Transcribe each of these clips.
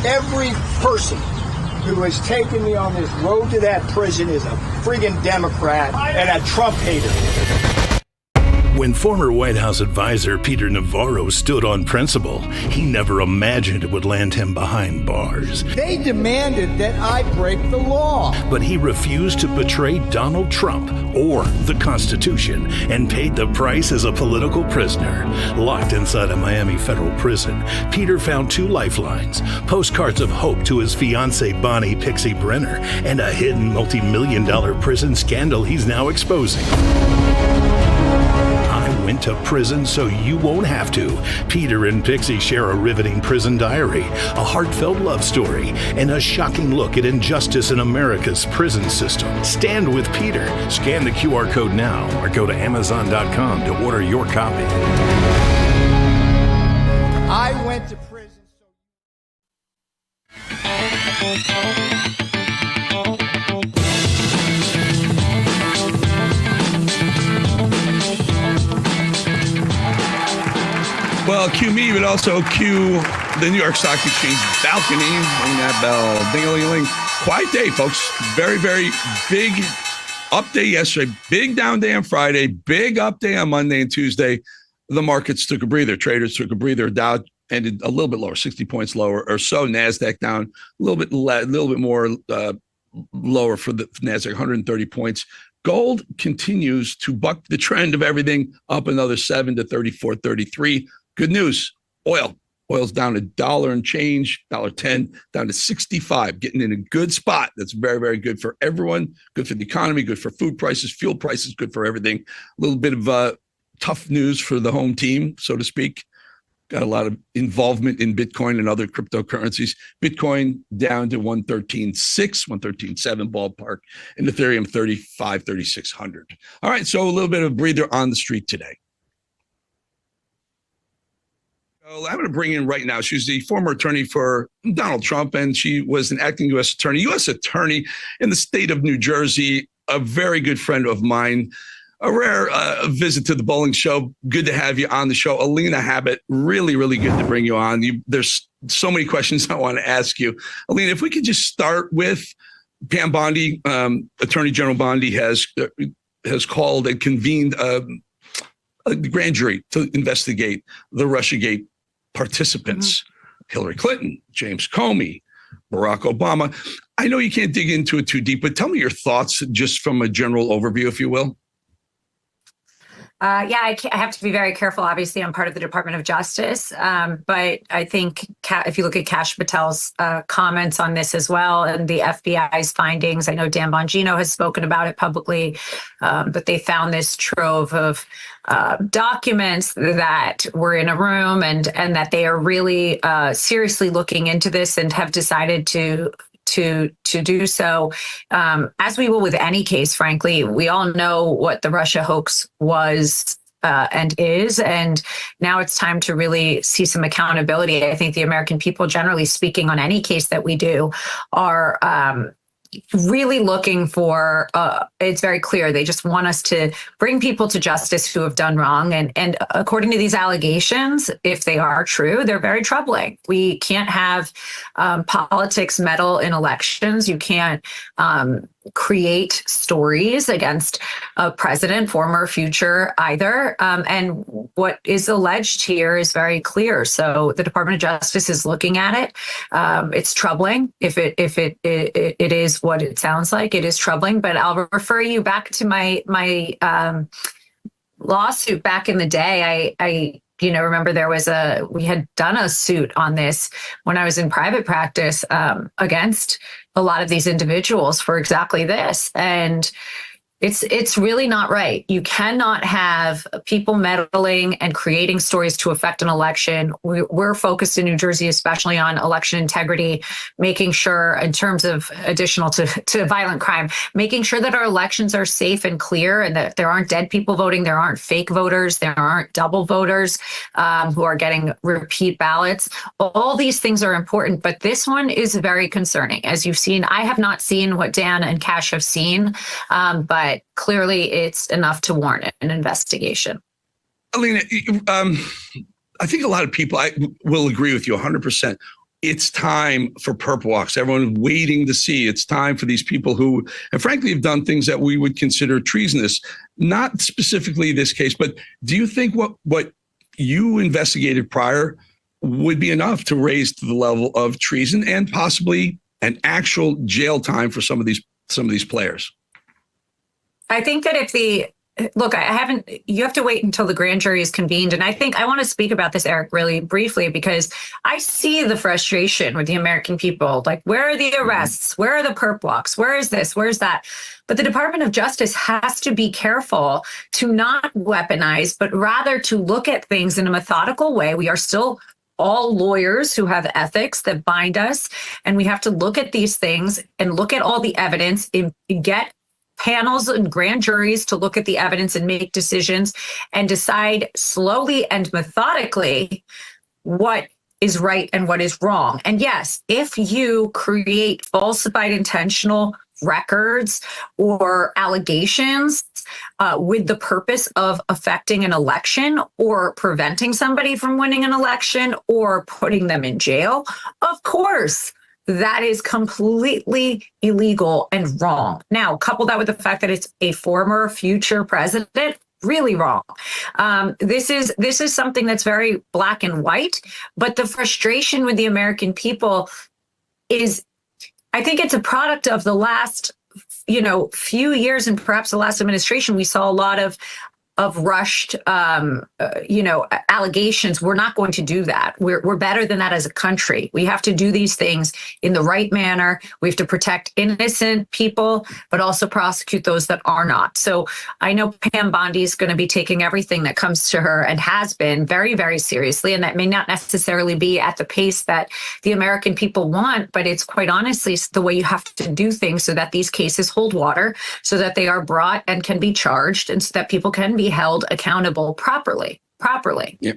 Every person who has taken me on this road to that prison is a friggin' Democrat and a Trump hater. When former White House advisor Peter Navarro stood on principle, he never imagined it would land him behind bars. They demanded that I break the law. But he refused to betray Donald Trump or the Constitution and paid the price as a political prisoner. Locked inside a Miami federal prison, Peter found two lifelines: postcards of hope to his fiancée Bonnie Pixie Brenner and a hidden multi-million-dollar prison scandal he's now exposing. Went to prison so you won't have to. Peter and Pixie share a riveting prison diary, a heartfelt love story, and a shocking look at injustice in America's prison system. Stand with Peter. Scan the QR code now or go to Amazon.com to order your copy. I went to prison Well, cue me, but also cue the New York Stock Exchange balcony. Ring that bell. Ding-a-ling-a-ling. Quiet day, folks. Very, very big up day yesterday. Big down day on Friday. Big up day on Monday and Tuesday. The markets took a breather. Traders took a breather. Dow ended a little bit lower, 60 points lower or so. NASDAQ down a little bit more lower for the NASDAQ, 130 points. Gold continues to buck the trend of everything, up another 7 to 34.33. Good news, oil's down $1 and change, $1.10, down to 65, getting in a good spot. That's very, very good for everyone, good for the economy, good for food prices, fuel prices, good for everything. A little bit of tough news for the home team, so to speak. Got a lot of involvement in Bitcoin and other cryptocurrencies. Bitcoin down to 113.6, 113.7 ballpark, and Ethereum 3,600. All right, so a little bit of a breather on the street today. I'm going to bring in right now. She's the former attorney for Donald Trump, and she was an acting U.S. attorney in the state of New Jersey, a very good friend of mine. A rare visit to the Bolling Show. Good to have you on the show. Alina Habba, really, really good to bring you on. There's so many questions I want to ask you. Alina, if we could just start with Pam Bondi, Attorney General Bondi has called and convened a grand jury to investigate the Russiagate participants, Hillary Clinton, James Comey, Barack Obama. I know you can't dig into it too deep, but tell me your thoughts just from a general overview, if you will. I have to be very careful. Obviously, I'm part of the Department of Justice, but I think if you look at Kash Patel's comments on this as well and the FBI's findings, I know Dan Bongino has spoken about it publicly, but they found this trove of documents that were in a room and that they are really seriously looking into this and have decided to do so. As we will with any case, frankly, we all know what the Russia hoax was and is, and now it's time to really see some accountability. I think the American people, generally speaking, on any case that we do, are really looking for, it's very clear, they just want us to bring people to justice who have done wrong. And according to these allegations, if they are true, they're very troubling. We can't have politics meddle in elections. You can't create stories against a president, former, future, either. And what is alleged here is very clear. So the Department of Justice is looking at it. It's troubling. If it is what it sounds like, it is troubling. But I'll refer you back to my lawsuit back in the day. I remember we had done a suit on this when I was in private practice against a lot of these individuals for exactly this. And it's really not right. You cannot have people meddling and creating stories to affect an election. We're focused in New Jersey, especially on election integrity, making sure in terms of additional to violent crime, making sure that our elections are safe and clear and that there aren't dead people voting, there aren't fake voters, there aren't double voters who are getting repeat ballots. All these things are important, but this one is very concerning. As you've seen, I have not seen what Dan and Kash have seen, but clearly it's enough to warrant an investigation. Alina, I think a lot of people will agree with you 100%. it's time for perp walks. Everyone's waiting to see. It's time for these people who, and frankly, have done things that we would consider treasonous. Not specifically this case, but do you think what you investigated prior would be enough to raise to the level of treason and possibly an actual jail time for some of these players? I think that you have to wait until the grand jury is convened. And I want to speak about this, Eric, really briefly, because I see the frustration with the American people. Like, where are the arrests? Where are the perp walks? Where is this? Where's that? But the Department of Justice has to be careful to not weaponize, but rather to look at things in a methodical way. We are still all lawyers who have ethics that bind us. And we have to look at these things and look at all the evidence and get panels and grand juries to look at the evidence and make decisions and decide slowly and methodically what is right and what is wrong. And yes, if you create falsified intentional records or allegations with the purpose of affecting an election or preventing somebody from winning an election or putting them in jail, of course, that is completely illegal and wrong. Now, couple that with the fact that it's a former future president, really wrong. This is something that's very black and white, but the frustration with the American people is, I think it's a product of the last, few years and perhaps the last administration. We saw a lot of rushed, allegations. We're not going to do that. We're better than that as a country. We have to do these things in the right manner. We have to protect innocent people, but also prosecute those that are not. So I know Pam Bondi is going to be taking everything that comes to her and has been very, very seriously. And that may not necessarily be at the pace that the American people want, but it's quite honestly the way you have to do things so that these cases hold water, so that they are brought and can be charged, and so that people can be held accountable properly. Yeah.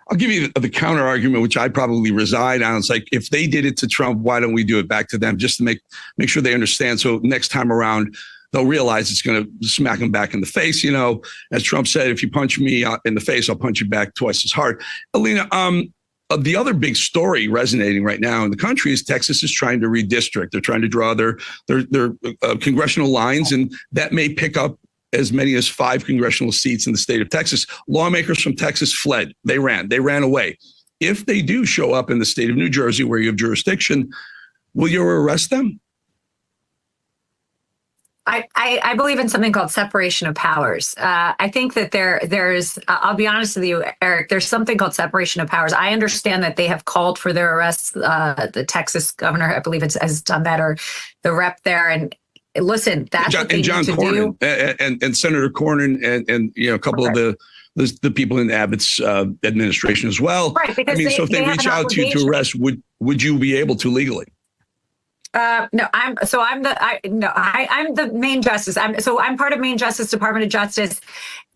I'll give you the counter argument, which I probably reside on. It's like, if they did it to Trump, why don't we do it back to them, just to make sure they understand? So next time around, they'll realize it's going to smack them back in the face. As Trump said, if you punch me in the face, I'll punch you back twice as hard. Alina, the other big story resonating right now in the country is Texas is trying to redistrict. They're trying to draw their congressional lines, and that may pick up as many as 5 congressional seats in the state of Texas. Lawmakers from Texas fled. They ran away. If they do show up in the state of New Jersey, where you have jurisdiction, will you arrest them? I believe in something called separation of powers. I think that there's, I'll be honest with you, Eric, there's something called separation of powers. I understand that they have called for their arrests. The Texas governor, I believe has done that, or the rep there. And listen, that's what they need to do. And Senator Cornyn and a couple of the people in Abbott's administration as well. Right, because so if they reach out to you to arrest, would you be able to legally? No, I'm the Maine Justice. I'm part of Maine Justice, Department of Justice.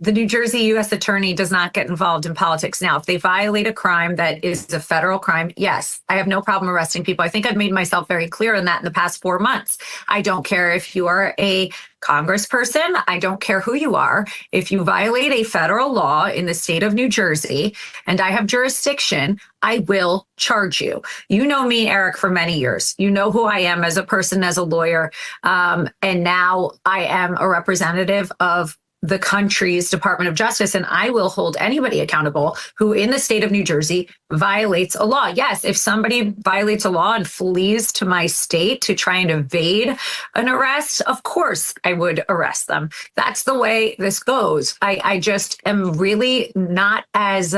The New Jersey U.S. Attorney does not get involved in politics. Now, if they violate a crime that is a federal crime, yes, I have no problem arresting people. I think I've made myself very clear on that in the past 4 months. I don't care if you are a congressperson. I don't care who you are. If you violate a federal law in the state of New Jersey and I have jurisdiction, I will charge you. You know me, Eric, for many years. You know who I am as a person, as a lawyer. And now I am a representative of the country's Department of Justice, and I will hold anybody accountable who in the state of New Jersey violates a law. Yes, if somebody violates a law and flees to my state to try and evade an arrest, of course I would arrest them. That's the way this goes. I just am really not as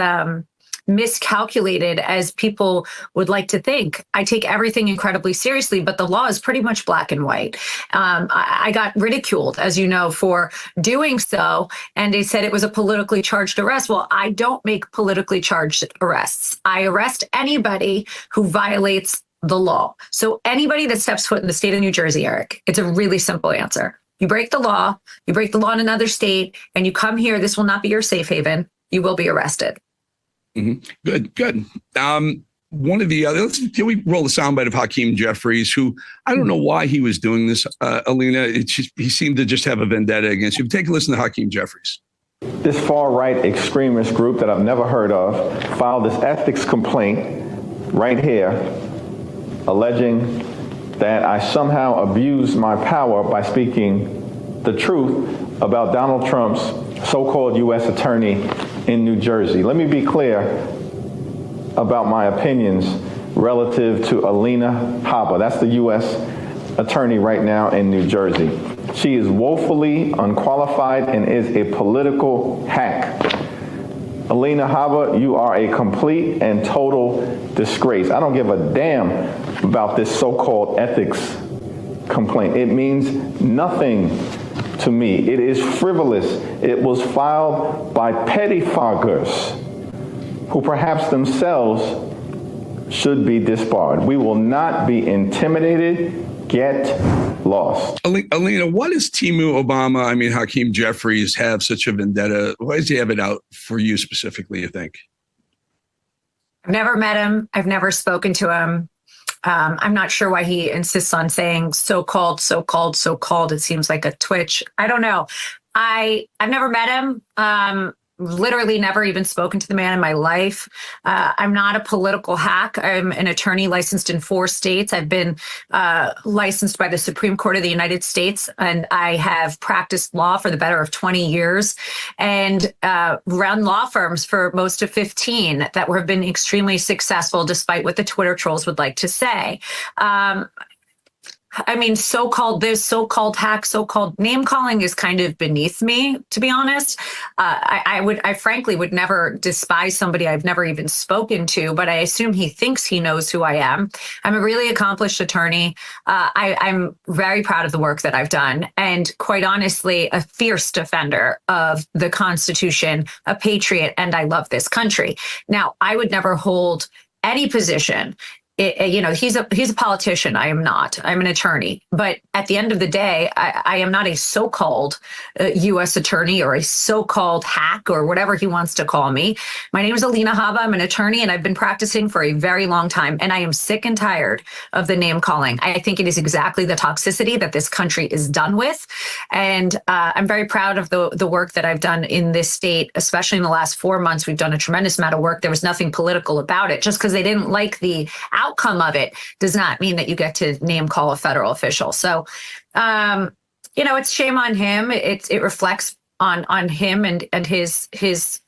miscalculated as people would like to think. I take everything incredibly seriously, but the law is pretty much black and white. I got ridiculed, as you know, for doing so, and they said it was a politically charged arrest. Well, I don't make politically charged arrests. I arrest anybody who violates the law. So anybody that steps foot in the state of New Jersey, Eric, it's a really simple answer. You break the law in another state, and you come here, this will not be your safe haven. You will be arrested. Mm-hmm. Good. One of the other, can we roll the soundbite of Hakeem Jeffries, who I don't know why he was doing this, Alina. He seemed to just have a vendetta against you. Take a listen to Hakeem Jeffries. This far-right extremist group that I've never heard of filed this ethics complaint right here, alleging that I somehow abused my power by speaking the truth about Donald Trump's so-called U.S. attorney in New Jersey. Let me be clear about my opinions relative to Alina Habba. That's the U.S. attorney right now in New Jersey. She is woefully unqualified and is a political hack. Alina Habba, you are a complete and total disgrace. I don't give a damn about this so-called ethics complaint. It means nothing to me. It is frivolous. It was filed by pettifoggers who perhaps themselves should be disbarred. We will not be intimidated. Get lost. Alina, why does Timu Obama, Hakeem Jeffries, have such a vendetta? Why does he have it out for you specifically, you think? I've never met him. I've never spoken to him. I'm not sure why he insists on saying so-called, so-called, so-called. It seems like a twitch. I don't know. I've never met him. Literally never even spoken to the man in my life. I'm not a political hack. I'm an attorney licensed in 4 states. I've been licensed by the Supreme Court of the United States, and I have practiced law for the better of 20 years and run law firms for most of 15 that have been extremely successful, despite what the Twitter trolls would like to say. So-called this, so-called hack, so-called name calling is kind of beneath me, to be honest. I frankly would never despise somebody I've never even spoken to, but I assume he thinks he knows who I am. I'm a really accomplished attorney. I'm very proud of the work that I've done, and quite honestly, a fierce defender of the Constitution, a patriot, and I love this country. Now, I would never hold any position. He's a politician. I am not. I'm an attorney. But at the end of the day, I am not a so-called U.S. attorney or a so-called hack or whatever he wants to call me. My name is Alina Habba. I'm an attorney, and I've been practicing for a very long time. And I am sick and tired of the name calling. I think it is exactly the toxicity that this country is done with. And I'm very proud of the work that I've done in this state, especially in the last 4 months. We've done a tremendous amount of work. There was nothing political about it. Just because they didn't like the outcome of it does not mean that you get to name call a federal official. So, it's shame on him. It reflects on him and his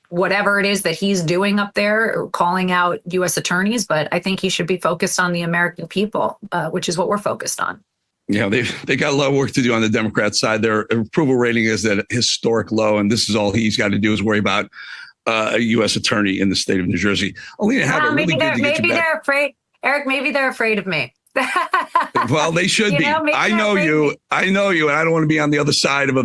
whatever it is that he's doing up there, calling out U.S. attorneys. But I think he should be focused on the American people, which is what we're focused on. Yeah, they got a lot of work to do on the Democrat side. Their approval rating is at a historic low, and this is all he's got to do is worry about a U.S. attorney in the state of New Jersey. Alina Habba, really good to get you back. They're afraid, Eric. Maybe they're afraid of me. Well, they should be. I know you, and I don't want to be on the other side of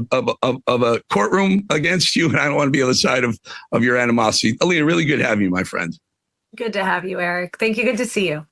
a courtroom against you, and I don't want to be on the side of your animosity. Alina, really good to have you, my friend. Good to have you, Eric. Thank you. Good to see you.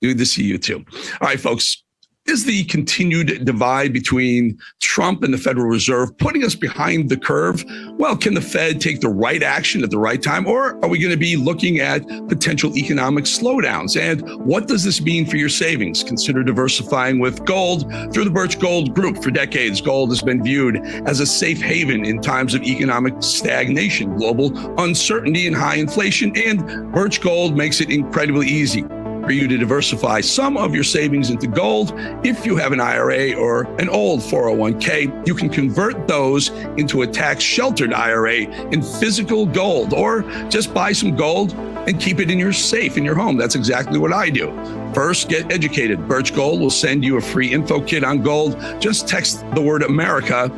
Good to see you too. All right, folks. Is the continued divide between Trump and the Federal Reserve putting us behind the curve? Well, can the Fed take the right action at the right time, or are we going to be looking at potential economic slowdowns? And what does this mean for your savings? Consider diversifying with gold through the Birch Gold Group. For decades, gold has been viewed as a safe haven in times of economic stagnation, global uncertainty, and high inflation, and Birch Gold makes it incredibly easy for you to diversify some of your savings into gold. If you have an IRA or an old 401k, you can convert those into a tax-sheltered IRA in physical gold, or just buy some gold and keep it in your safe in your home. That's exactly what I do. First, get educated. Birch Gold will send you a free info kit on gold. Just text the word America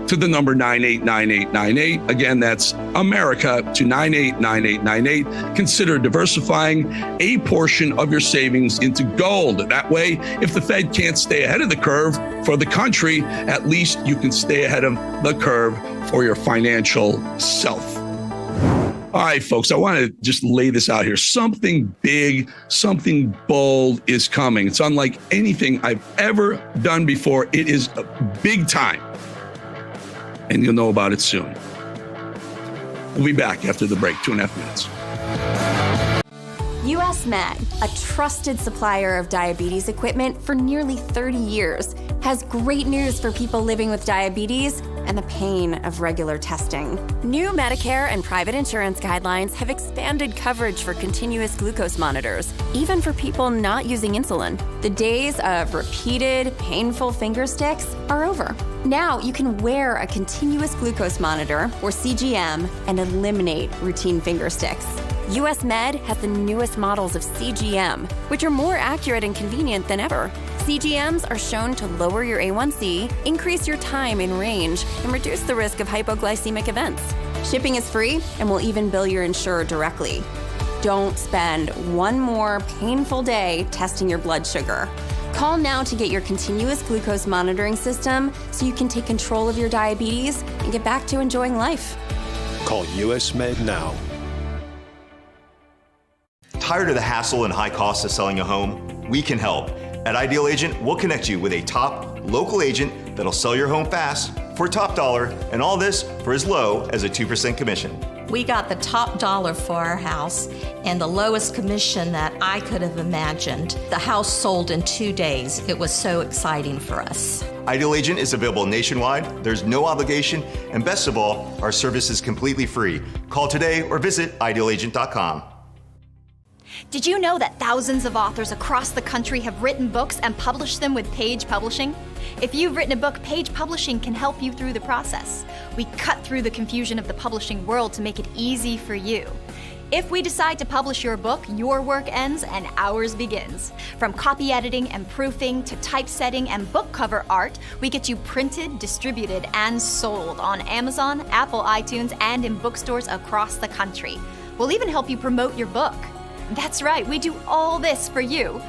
to the number 989898. Again, that's America to 989898. Consider diversifying a portion of your savings into gold. That way, if the Fed can't stay ahead of the curve for the country, at least you can stay ahead of the curve for your financial self. All right, folks, I want to just lay this out here. Something big, something bold is coming. It's unlike anything I've ever done before. It is a big time, and you'll know about it soon. We'll be back after the break, 2.5 minutes. US Med, a trusted supplier of diabetes equipment for nearly 30 years, has great news for people living with diabetes and the pain of regular testing. New Medicare and private insurance guidelines have expanded coverage for continuous glucose monitors, even for people not using insulin. The days of repeated, painful finger sticks are over. Now you can wear a continuous glucose monitor, or CGM, and eliminate routine finger sticks. US Med has the newest models of CGM, which are more accurate and convenient than ever. CGMs are shown to lower your A1C, increase your time in range, and reduce the risk of hypoglycemic events. Shipping is free, and will even bill your insurer directly. Don't spend one more painful day testing your blood sugar. Call now to get your continuous glucose monitoring system so you can take control of your diabetes and get back to enjoying life. Call US Med now. Tired of the hassle and high costs of selling a home? We can help. At Ideal Agent, we'll connect you with a top local agent that'll sell your home fast for top dollar, and all this for as low as a 2% commission. We got the top dollar for our house and the lowest commission that I could have imagined. The house sold in 2 days. It was so exciting for us. Ideal Agent is available nationwide. There's no obligation, and best of all, our service is completely free. Call today or visit idealagent.com. Did you know that thousands of authors across the country have written books and published them with Page Publishing? If you've written a book, Page Publishing can help you through the process. We cut through the confusion of the publishing world to make it easy for you. If we decide to publish your book, your work ends and ours begins. From copy editing and proofing to typesetting and book cover art, we get you printed, distributed, and sold on Amazon, Apple iTunes, and in bookstores across the country. We'll even help you promote your book. That's right, we do all this for you.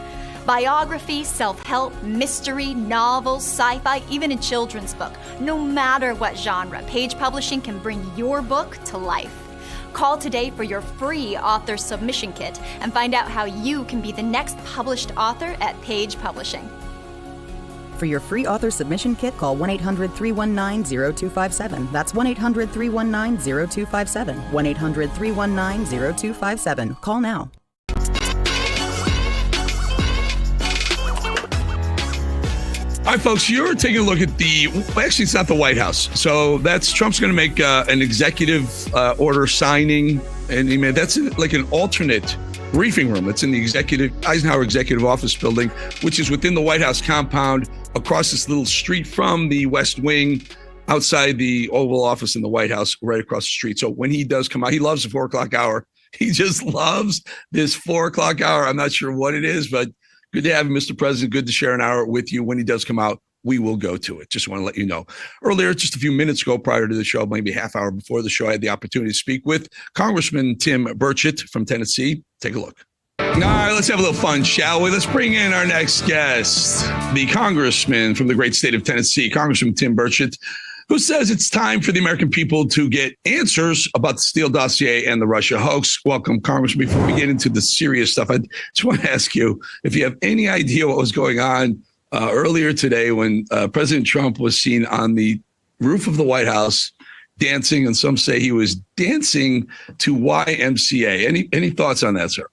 Biography, self-help, mystery, novels, sci-fi, even a children's book. No matter what genre, Page Publishing can bring your book to life. Call today for your free author submission kit and find out how you can be the next published author at Page Publishing. For your free author submission kit, call 1-800-319-0257. That's 1-800-319-0257. 1-800-319-0257. Call now. All right, folks, you're taking a look at actually, it's not the White House. So Trump's going to make an executive order signing. And that's like an alternate briefing room. It's in the Eisenhower Executive Office building, which is within the White House compound, across this little street from the West Wing, outside the Oval Office in the White House, right across the street. So when he does come out, he loves the 4 o'clock hour. He just loves this 4 o'clock hour. I'm not sure what it is, but good to have you, Mr. President. Good to share an hour with you. When he does come out, we will go to it. Just want to let you know. Earlier, just a few minutes ago, prior to the show, maybe a half hour before the show, I had the opportunity to speak with Congressman Tim Burchett from Tennessee. Take a look. All right, let's have a little fun, shall we? Let's bring in our next guest, the congressman from the great state of Tennessee, Congressman Tim Burchett, who says it's time for the American people to get answers about the Steele dossier and the Russia hoax. Welcome, Congressman. Before we get into the serious stuff, I just want to ask you if you have any idea what was going on earlier today when President Trump was seen on the roof of the White House dancing, and some say he was dancing to YMCA. Any thoughts on that, sir?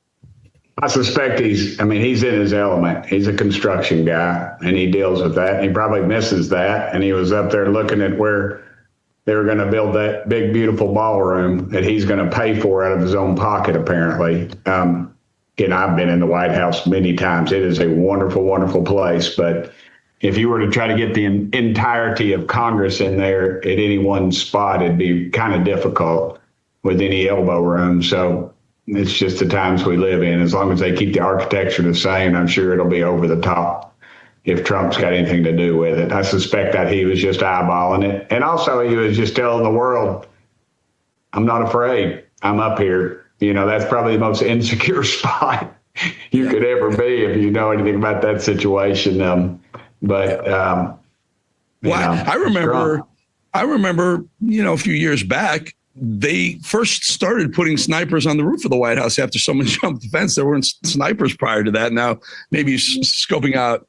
I suspect he's in his element. He's a construction guy, and he deals with that. And he probably misses that. And he was up there looking at where they were going to build that big, beautiful ballroom that he's going to pay for out of his own pocket, apparently. I've been in the White House many times. It is a wonderful, wonderful place. But if you were to try to get the entirety of Congress in there at any one spot, it'd be kind of difficult with any elbow room. So it's just the times we live in. As long as they keep the architecture the same, I'm sure it'll be over the top if Trump's got anything to do with it. I suspect that he was just eyeballing it. And also he was just telling the world, I'm not afraid. I'm up here. That's probably the most insecure spot you could ever be if you know anything about that situation. I remember, a few years back, they first started putting snipers on the roof of the White House after someone jumped the fence. There weren't snipers prior to that. Now maybe scoping out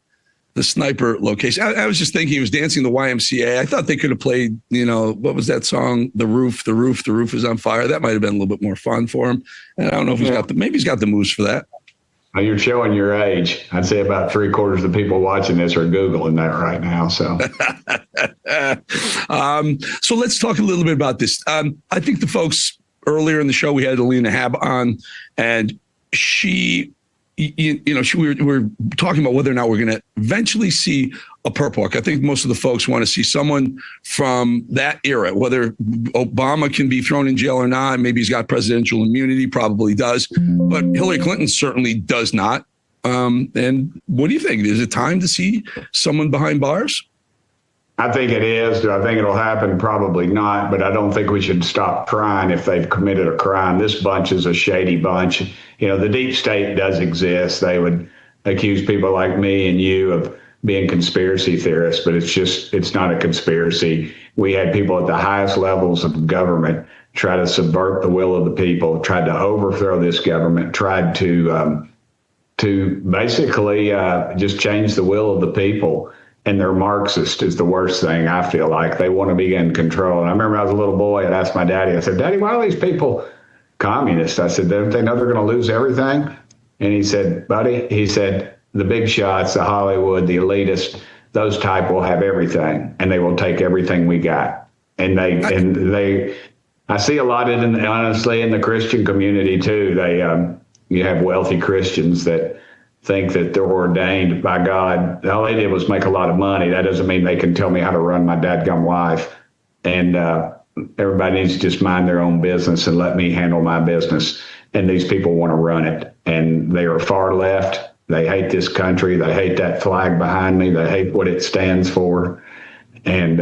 the sniper location. I was just thinking he was dancing the YMCA. I thought they could have played, what was that song? The roof is on fire. That might have been a little bit more fun for him. And I don't know if maybe he's got the moves for that. Well, you're showing your age. I'd say about 3/4 of the people watching this are Googling that right now. So So let's talk a little bit about this. I think the folks earlier in the show, we had Alina Habba on, and we were talking about whether or not we're going to eventually see a purple walk. I think most of the folks want to see someone from that era, whether Obama can be thrown in jail or not. Maybe he's got presidential immunity, probably does, but Hillary Clinton certainly does not. And what do you think? Is it time to see someone behind bars? I think it is. Do I think it'll happen? Probably not, but I don't think we should stop trying if they've committed a crime. This bunch is a shady bunch. You know, the deep state does exist. They would accuse people like me and you of being conspiracy theorists, but it's not a conspiracy. We had people at the highest levels of government try to subvert the will of the people, tried to overthrow this government, tried to basically just change the will of the people. And they're Marxist is the worst thing, I feel like. They want to be in control. And I remember I was a little boy and asked my daddy, I said, Daddy, why are these people communists? I said, don't they know they're going to lose everything? And he said, buddy, the big shots, the Hollywood, the elitists, those type will have everything, and they will take everything we got. And I see a lot honestly in the Christian community too. You have wealthy Christians that think that they're ordained by God. All they did was make a lot of money. That doesn't mean they can tell me how to run my dadgum life. And everybody needs to just mind their own business and let me handle my business. And these people want to run it. And they are far left. They hate this country. They hate that flag behind me. They hate what it stands for. And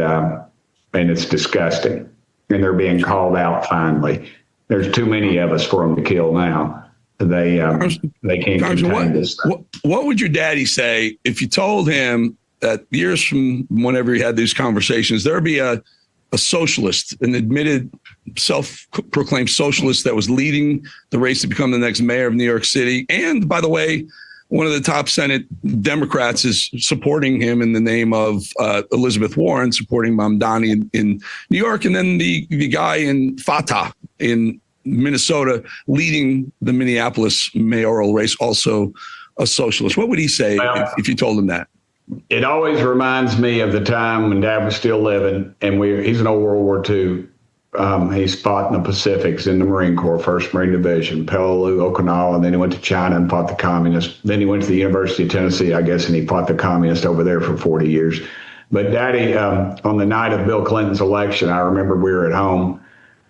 it's disgusting. And they're being called out finally. There's too many of us for them to kill now. They can't contain this. What would your daddy say if you told him that years from whenever he had these conversations, there would be a socialist, an admitted self-proclaimed socialist that was leading the race to become the next mayor of New York City? And by the way, one of the top Senate Democrats is supporting him in the name of Elizabeth Warren, supporting Mamdani in New York. And then the guy in Fatah in Minnesota leading the Minneapolis mayoral race, also a socialist. What would he say if you told him that? It always reminds me of the time when Dad was still living, and he's an old World War II. He's fought in the Pacifics in the Marine Corps, 1st Marine Division, Peleliu, Okinawa, and then he went to China and fought the communists. Then he went to the University of Tennessee, I guess, and he fought the communists over there for 40 years. But Daddy, on the night of Bill Clinton's election, I remember we were at home,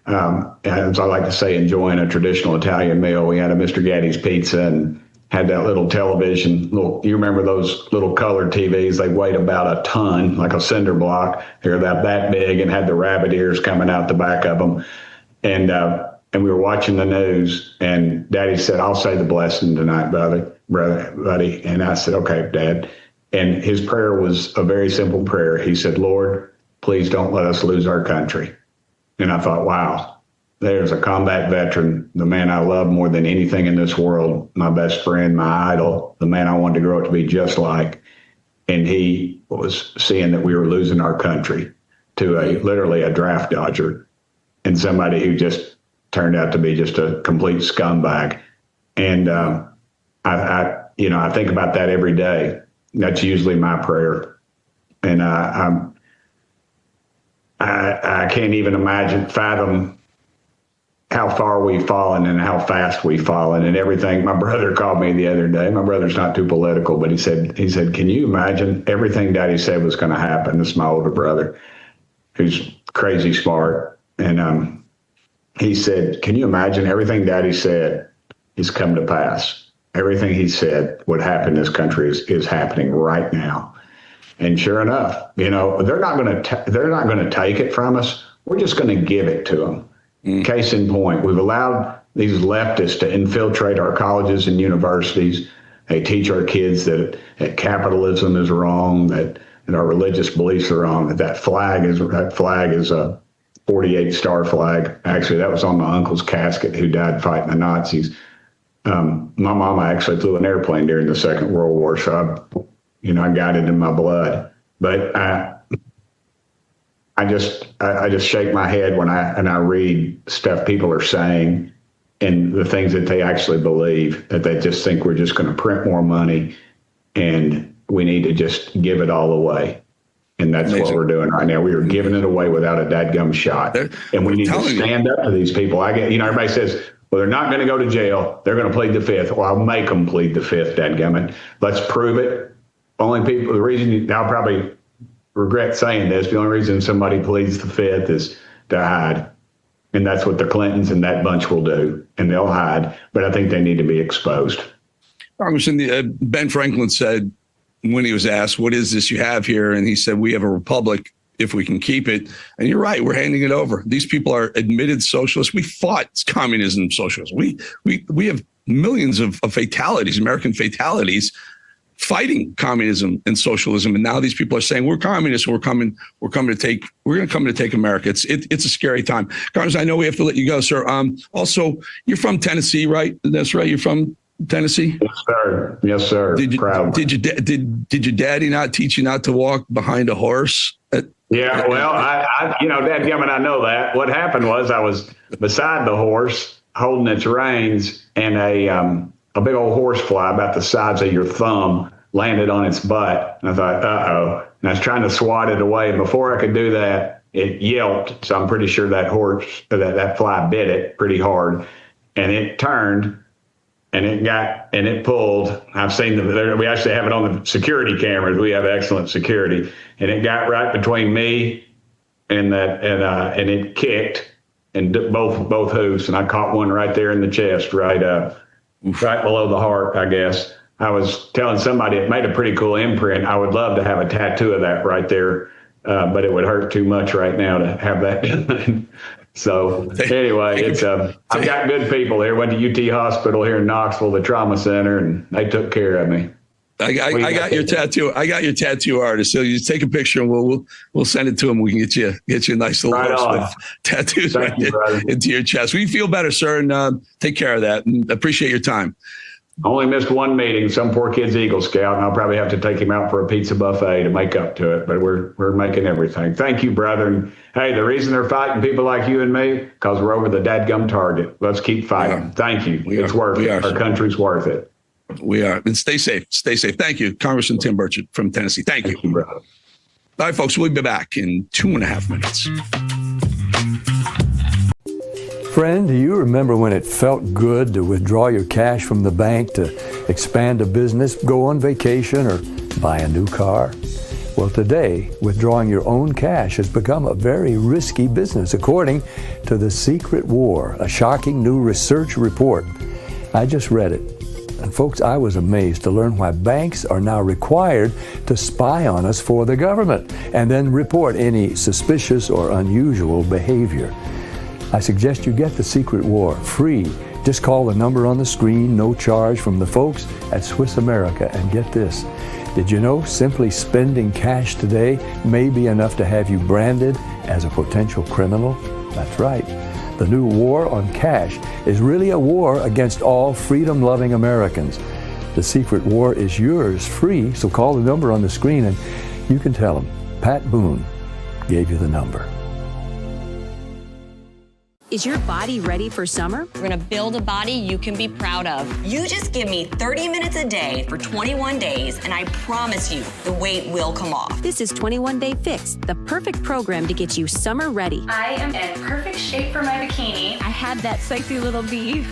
as I like to say, enjoying a traditional Italian meal. We had a Mr. Gatti's pizza and had that little television. You remember those little colored TVs? They weighed about a ton, like a cinder block. They're about that big and had the rabbit ears coming out the back of them. And we were watching the news, and Daddy said, I'll say the blessing tonight, buddy. And I said, okay, Dad. And his prayer was a very simple prayer. He said, Lord, please don't let us lose our country. And I thought, wow, there's a combat veteran, the man I love more than anything in this world, my best friend, my idol, the man I wanted to grow up to be just like. And he was seeing that we were losing our country to literally a draft dodger and somebody who just turned out to be just a complete scumbag. And I think about that every day. That's usually my prayer. And I can't even fathom how far we've fallen and how fast we've fallen and everything. My brother called me the other day. My brother's not too political, but he said, can you imagine everything Daddy said was going to happen? This is my older brother, who's crazy smart. And he said, can you imagine everything Daddy said is come to pass? Everything he said would happen in this country is happening right now. And sure enough, they're not going to take it from us. We're just going to give it to them. Case in point, we've allowed these leftists to infiltrate our colleges and universities. They teach our kids that capitalism is wrong, that our religious beliefs are wrong, that flag is a 48-star flag. Actually, that was on my uncle's casket who died fighting the Nazis. My mama actually flew an airplane during the Second World War, so I got it in my blood. But I just shake my head when I read stuff people are saying and the things that they actually believe, that they just think we're just going to print more money and we need to just give it all away. And that's Amazing. what we're doing right now. We are giving it away without a dadgum shot. And we need to stand up to these people. Everybody says, well, they're not going to go to jail. They're going to plead the fifth. Well, I'll make them plead the fifth, dadgummit. Let's prove it. The reason I'll probably regret saying this, the only reason somebody pleads the fifth is to hide. And that's what the Clintons and that bunch will do. And they'll hide. But I think they need to be exposed. Congressman, Ben Franklin said when he was asked, what is this you have here? And he said, we have a republic if we can keep it. And you're right, we're handing it over. These people are admitted socialists. We fought communism and socialism. We have millions of fatalities, American fatalities, fighting communism and socialism. And now these people are saying we're communists. We're going to take America. It's a scary time. Congressman, I know we have to let you go, sir. Also, you're from Tennessee, right? That's right. You're from Tennessee? Yes, sir. Yes, sir. Did your daddy not teach you not to walk behind a horse? Yeah, well, dadgummit, I know that. What happened was I was beside the horse holding its reins, and a big old horsefly about the size of your thumb landed on its butt. And I thought, uh-oh. And I was trying to swat it away. And before I could do that, it yelped. So I'm pretty sure that fly bit it pretty hard. And it turned and it pulled. I've seen we actually have it on the security cameras. We have excellent security. And it got right between me and it kicked and both hoofs. And I caught one right there in the chest, right below the heart, I guess. I was telling somebody it made a pretty cool imprint. I would love to have a tattoo of that right there, but it would hurt too much right now to have that done. So anyway, I've got good people here. Went to UT Hospital here in Knoxville, the trauma center, and they took care of me. I got your tattoo. I got your tattoo artist. So you take a picture and we'll send it to him. We can get you a nice little horse with tattoos into your chest. We feel better, sir, and take care of that. And appreciate your time. Only missed one meeting. Some poor kid's Eagle Scout, and I'll probably have to take him out for a pizza buffet to make up to it. But we're making everything. Thank you, brother. And hey, the reason they're fighting people like you and me, because we're over the dadgum target. Let's keep fighting. Thank you. It's worth it. Our country's worth it. We are. And stay safe. Stay safe. Thank you, Congressman Tim Burchett from Tennessee. Thank you, brother. All right, folks, we'll be back in 2.5 minutes. Friend, do you remember when it felt good to withdraw your cash from the bank to expand a business, go on vacation, or buy a new car? Well, today, withdrawing your own cash has become a very risky business, according to The Secret War, a shocking new research report. I just read it. And folks, I was amazed to learn why banks are now required to spy on us for the government and then report any suspicious or unusual behavior. I suggest you get The Secret War free. Just call the number on the screen, no charge, from the folks at Swiss America. And get this, did you know simply spending cash today may be enough to have you branded as a potential criminal? That's right. The new war on cash is really a war against all freedom-loving Americans. The Secret War is yours free, so call the number on the screen and you can tell them Pat Boone gave you the number. Is your body ready for summer? We're gonna build a body you can be proud of. You just give me 30 minutes a day for 21 days, and I promise you, the weight will come off. This is 21 Day Fix, the perfect program to get you summer ready. I am in perfect shape for my bikini. I had that sexy little V.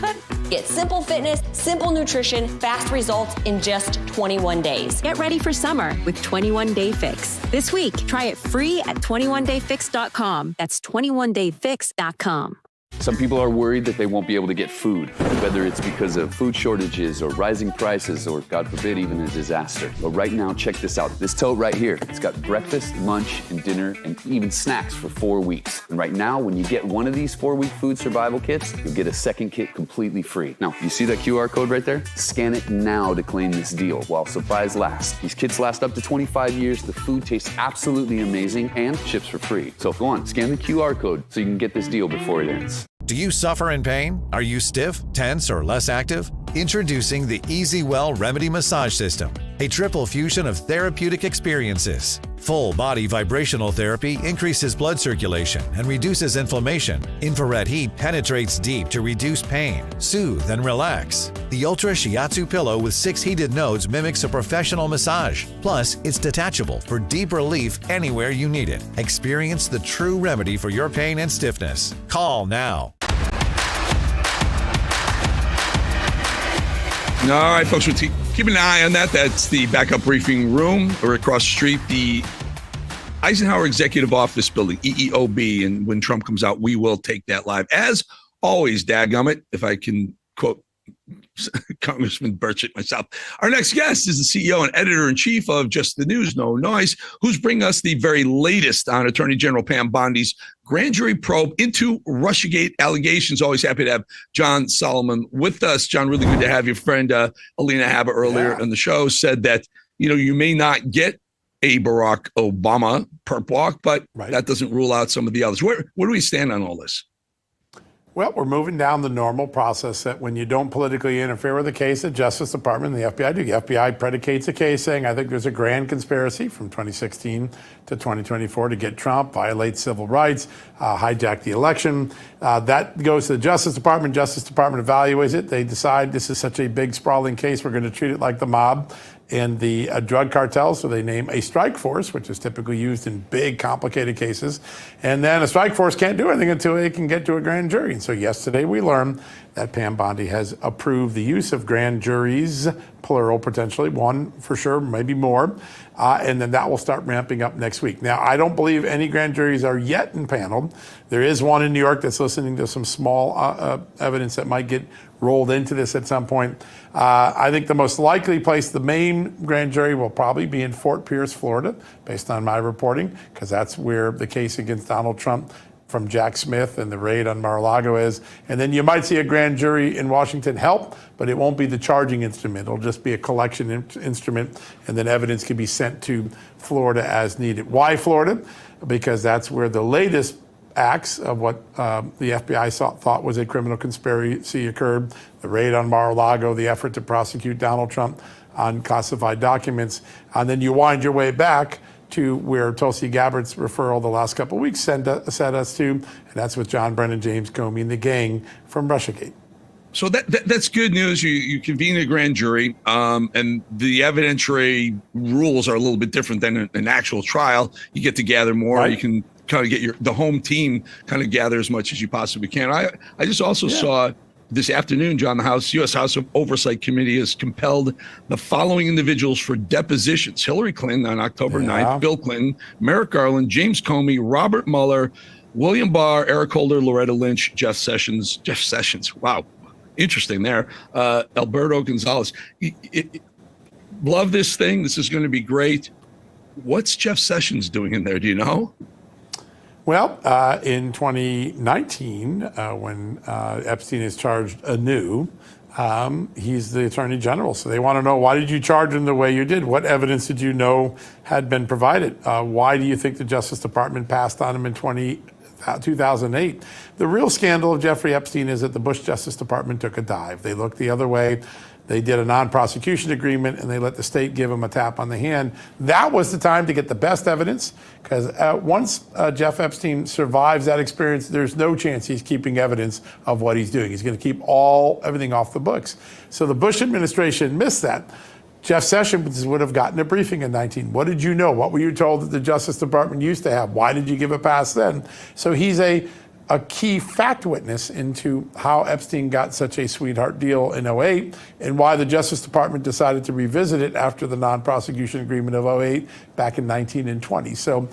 Get simple fitness, simple nutrition, fast results in just 21 days. Get ready for summer with 21 Day Fix. This week, try it free at 21dayfix.com. That's 21dayfix.com. Some people are worried that they won't be able to get food, whether it's because of food shortages or rising prices or, God forbid, even a disaster. But right now, check this out. This tote right here, it's got breakfast, lunch, and dinner, and even snacks for 4 weeks. And right now, when you get one of these 4-week food survival kits, you'll get a second kit completely free. Now, you see that QR code right there? Scan it now to claim this deal while supplies last. These kits last up to 25 years. The food tastes absolutely amazing and ships for free. So go on, scan the QR code so you can get this deal before it ends. Do you suffer in pain? Are you stiff, tense, or less active? Introducing the EasyWell Remedy Massage System. a triple fusion of therapeutic experiences. Full body vibrational therapy increases blood circulation and reduces inflammation. Infrared heat penetrates deep to reduce pain, soothe, and relax. The Ultra Shiatsu pillow with 6 heated nodes mimics a professional massage. Plus, it's detachable for deep relief anywhere you need it. Experience the true remedy for your pain and stiffness. Call now. All right, folks, we'll keep an eye on that. That's the backup briefing room, or across the street, the Eisenhower Executive Office Building, EEOB. And when Trump comes out, we will take that live. As always, dadgummit, if I can quote Congressman Burchett myself. Our next guest is the CEO and editor-in-chief of Just the News, No Noise, who's bringing us the very latest on Attorney General Pam Bondi's grand jury probe into Russiagate allegations. Always happy to have John Solomon with us. John, really good to have your friend Alina Habba earlier on the show said that, you may not get a Barack Obama perp walk, but that doesn't rule out some of the others. Where do we stand on all this? Well, we're moving down the normal process that when you don't politically interfere with a case, the Justice Department and the FBI do. The FBI predicates a case saying, I think there's a grand conspiracy from 2016 to 2024 to get Trump, violate civil rights, hijack the election. That goes to the Justice Department. Justice Department evaluates it. They decide this is such a big, sprawling case, we're going to treat it like the mob and the drug cartels, so they name a strike force, which is typically used in big, complicated cases. And then a strike force can't do anything until it can get to a grand jury. And so yesterday we learned that Pam Bondi has approved the use of grand juries, plural potentially, one for sure, maybe more. And then that will start ramping up next week. Now, I don't believe any grand juries are yet impaneled. There is one in New York that's listening to some small evidence that might get rolled into this at some point. I think the most likely place, the main grand jury, will probably be in Fort Pierce, Florida, based on my reporting, because that's where the case against Donald Trump from Jack Smith and the raid on Mar-a-Lago is. And then you might see a grand jury in Washington help, but it won't be the charging instrument. It'll just be a collection instrument, and then evidence can be sent to Florida as needed. Why Florida? Because that's where the latest acts of what the FBI thought was a criminal conspiracy occurred. The raid on Mar-a-Lago, the effort to prosecute Donald Trump on classified documents. And then you wind your way back to where Tulsi Gabbard's referral the last couple of weeks sent us to, and that's with John Brennan, James Comey, and the gang from Russiagate. So that's good news. You convene a grand jury, and the evidentiary rules are a little bit different than an actual trial. You get to gather more. Right. You can kind of get the home team kind of gather as much as you possibly can. I just also saw this afternoon, John, the U.S. House of Oversight Committee has compelled the following individuals for depositions: Hillary Clinton on October 9th, Bill Clinton, Merrick Garland, James Comey, Robert Mueller, William Barr, Eric Holder, Loretta Lynch, Jeff Sessions. Wow. Interesting there. Alberto Gonzalez. Love this thing. This is going to be great. What's Jeff Sessions doing in there? Do you know? Well, in 2019, when Epstein is charged anew, he's the Attorney General. So they want to know, why did you charge him the way you did? What evidence did you know had been provided? Why do you think the Justice Department passed on him in 2008? The real scandal of Jeffrey Epstein is that the Bush Justice Department took a dive. They looked the other way. They did a non-prosecution agreement, and they let the state give him a tap on the hand. That was the time to get the best evidence, because once Jeff Epstein survives that experience, there's no chance he's keeping evidence of what he's doing. He's going to keep everything off the books. So the Bush administration missed that. Jeff Sessions would have gotten a briefing in 19. What did you know? What were you told that the Justice Department used to have? Why did you give a pass then? So he's a key fact witness into how Epstein got such a sweetheart deal in 2008 and why the Justice Department decided to revisit it after the non-prosecution agreement of 2008 back in 19 and 20. So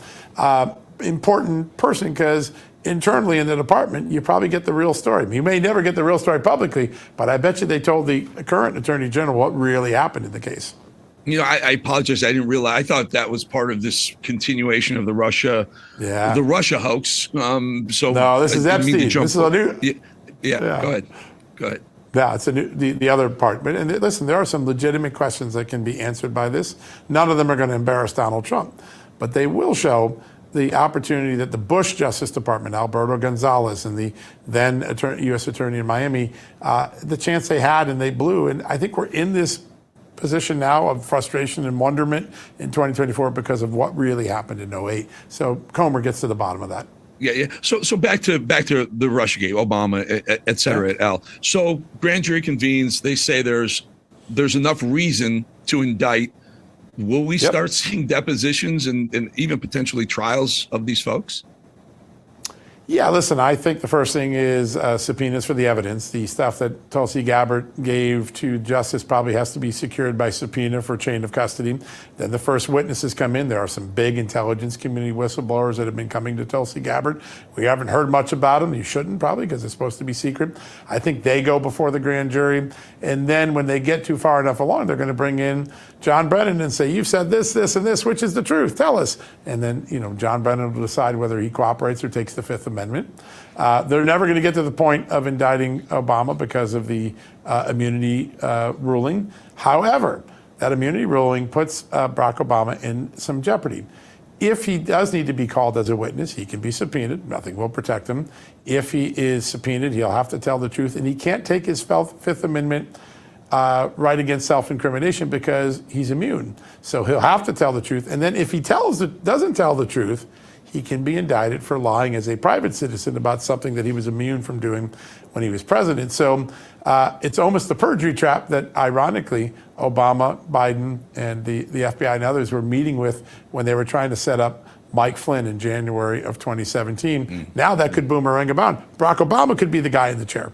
important person, because internally in the department, you probably get the real story. You may never get the real story publicly, but I bet you they told the current Attorney General what really happened in the case. I apologize. I didn't realize. I thought that was part of this continuation of the Russia hoax. So no, this is Epstein. This is a new. Yeah. Go ahead. Yeah, it's the other part. But and listen, there are some legitimate questions that can be answered by this. None of them are going to embarrass Donald Trump, but they will show the opportunity that the Bush Justice Department, Alberto Gonzalez, and the then U.S. Attorney in Miami, the chance they had and they blew. And I think we're in this position now of frustration and wonderment in 2024 because of what really happened in 2008. So Comer gets to the bottom of that. Yeah. So back to the Russiagate, Obama, et cetera, et al. So grand jury convenes. They say there's enough reason to indict. Will we start seeing depositions and even potentially trials of these folks? Yeah, listen, I think the first thing is subpoenas for the evidence. The stuff that Tulsi Gabbard gave to justice probably has to be secured by subpoena for chain of custody. Then the first witnesses come in. There are some big intelligence community whistleblowers that have been coming to Tulsi Gabbard. We haven't heard much about them. You shouldn't probably because it's supposed to be secret. I think they go before the grand jury. And then when they get too far enough along, they're going to bring in John Brennan and say, you've said this, this, and this, which is the truth? Tell us. And then, John Brennan will decide whether he cooperates or takes the Fifth Amendment. They're never going to get to the point of indicting Obama because of the immunity ruling. However, that immunity ruling puts Barack Obama in some jeopardy. If he does need to be called as a witness, he can be subpoenaed. Nothing will protect him. If he is subpoenaed, he'll have to tell the truth. And he can't take his Fifth Amendment right against self-incrimination because he's immune. So he'll have to tell the truth. And then if he doesn't tell the truth, he can be indicted for lying as a private citizen about something that he was immune from doing when he was president. So it's almost the perjury trap that, ironically, Obama, Biden, and the FBI and others were meeting with when they were trying to set up Mike Flynn in January of 2017. Now that could boomerang around. Barack Obama could be the guy in the chair.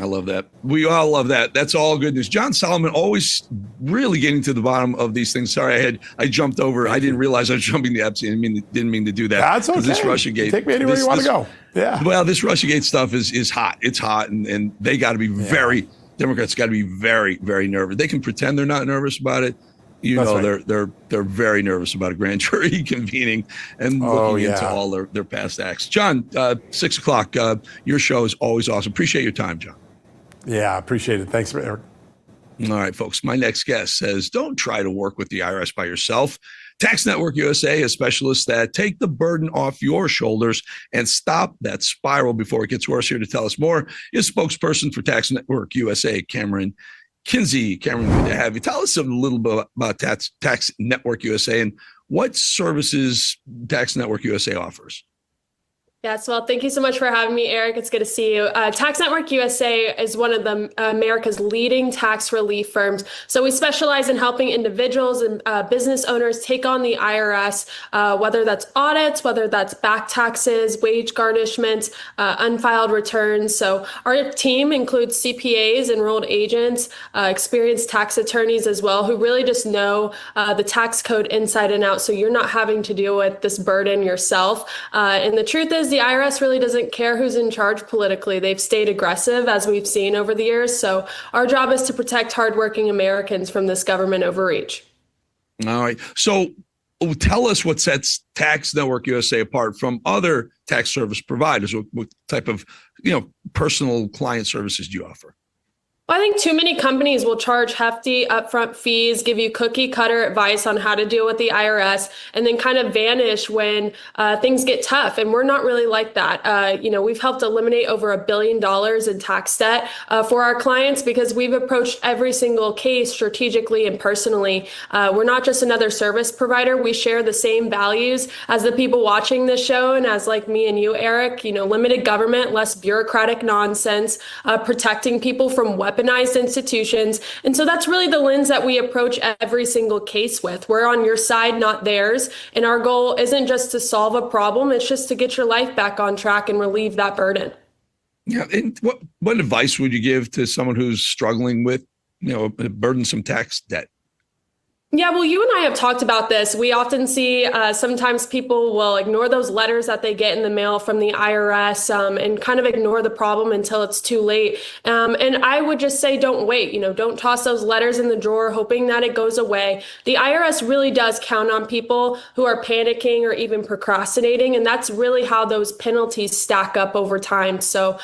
I love that. We all love that. That's all good news. John Solomon always really getting to the bottom of these things. Sorry, I jumped over. I didn't realize I was jumping the Epstein. Didn't mean to do that. That's okay. This Russiagate. Take me anywhere you want to go. Yeah. Well, this Russiagate stuff is hot. It's hot, and they got to be Democrats got to be very, very nervous. They can pretend they're not nervous about it. They're very nervous about a grand jury convening and looking into all their past acts. John, 6 o'clock. Your show is always awesome. Appreciate your time, John. Yeah, I appreciate it. Thanks, Eric. All right, folks. My next guest says, don't try to work with the IRS by yourself. Tax Network USA has specialists that take the burden off your shoulders and stop that spiral before it gets worse. Here to tell us more is spokesperson for Tax Network USA, Cameron Kinsey. Cameron, good to have you. Tell us a little bit about Tax Network USA and what services Tax Network USA offers. Yes, well, thank you so much for having me, Eric. It's good to see you. Tax Network USA is one of America's leading tax relief firms. So we specialize in helping individuals and business owners take on the IRS, whether that's audits, whether that's back taxes, wage garnishments, unfiled returns. So our team includes CPAs, enrolled agents, experienced tax attorneys as well, who really just know the tax code inside and out. So you're not having to deal with this burden yourself. And the truth is, the IRS really doesn't care who's in charge politically. They've stayed aggressive, as we've seen over the years. So our job is to protect hardworking Americans from this government overreach. All right. So tell us what sets Tax Network USA apart from other tax service providers. What type of, personal client services do you offer? Well, I think too many companies will charge hefty upfront fees, give you cookie cutter advice on how to deal with the IRS, and then kind of vanish when things get tough. And we're not really like that. We've helped eliminate over $1 billion in tax debt for our clients because we've approached every single case strategically and personally. We're not just another service provider. We share the same values as the people watching this show and as like me and you, Eric, limited government, less bureaucratic nonsense, protecting people from weaponized institutions. And so that's really the lens that we approach every single case with. We're on your side, not theirs. And our goal isn't just to solve a problem, it's just to get your life back on track and relieve that burden. Yeah. And what advice would you give to someone who's struggling with, a burdensome tax debt? Yeah, well, you and I have talked about this. We often see sometimes people will ignore those letters that they get in the mail from the IRS and kind of ignore the problem until it's too late. And I would just say, don't wait. Don't toss those letters in the drawer hoping that it goes away. The IRS really does count on people who are panicking or even procrastinating. And that's really how those penalties stack up over time. So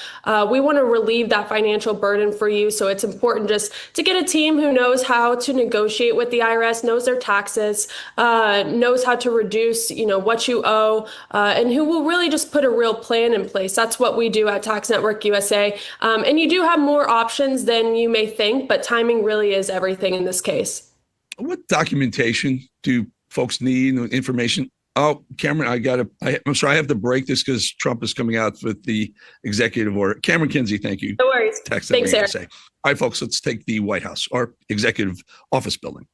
we want to relieve that financial burden for you. So it's important just to get a team who knows how to negotiate with the IRS IRS, knows their taxes, knows how to reduce, what you owe, and who will really just put a real plan in place. That's what we do at Tax Network USA. And you do have more options than you may think, but timing really is everything in this case. What documentation do folks need, information? Oh, Cameron, I'm sorry, I have to break this because Trump is coming out with the executive order. Cameron Kinsey, thank you. No worries. Thanks, Eric. All right, folks, let's take the White House, our executive office building.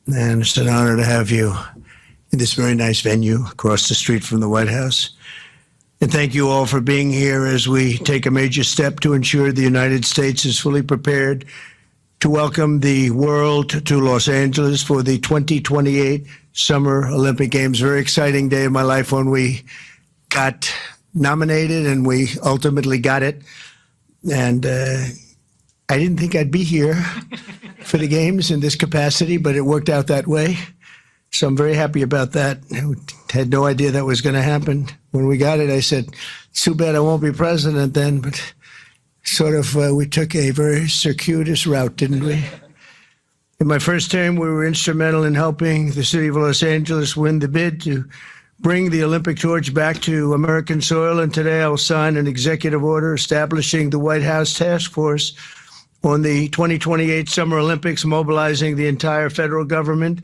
And it's an honor to have you in this very nice venue across the street from the White House. And thank you all for being here as we take a major step to ensure the United States is fully prepared to welcome the world to Los Angeles for the 2028 Summer Olympic Games. Very exciting day of my life when we got nominated and we ultimately got it. And I didn't think I'd be here for the games in this capacity, but it worked out that way. So I'm very happy about that. I had no idea that was going to happen. When we got it, I said, it's too bad I won't be president then, but sort of we took a very circuitous route, didn't we? In my first term, we were instrumental in helping the city of Los Angeles win the bid to bring the Olympic torch back to American soil. And today I will sign an executive order establishing the White House Task Force on the 2028 Summer Olympics, mobilizing the entire federal government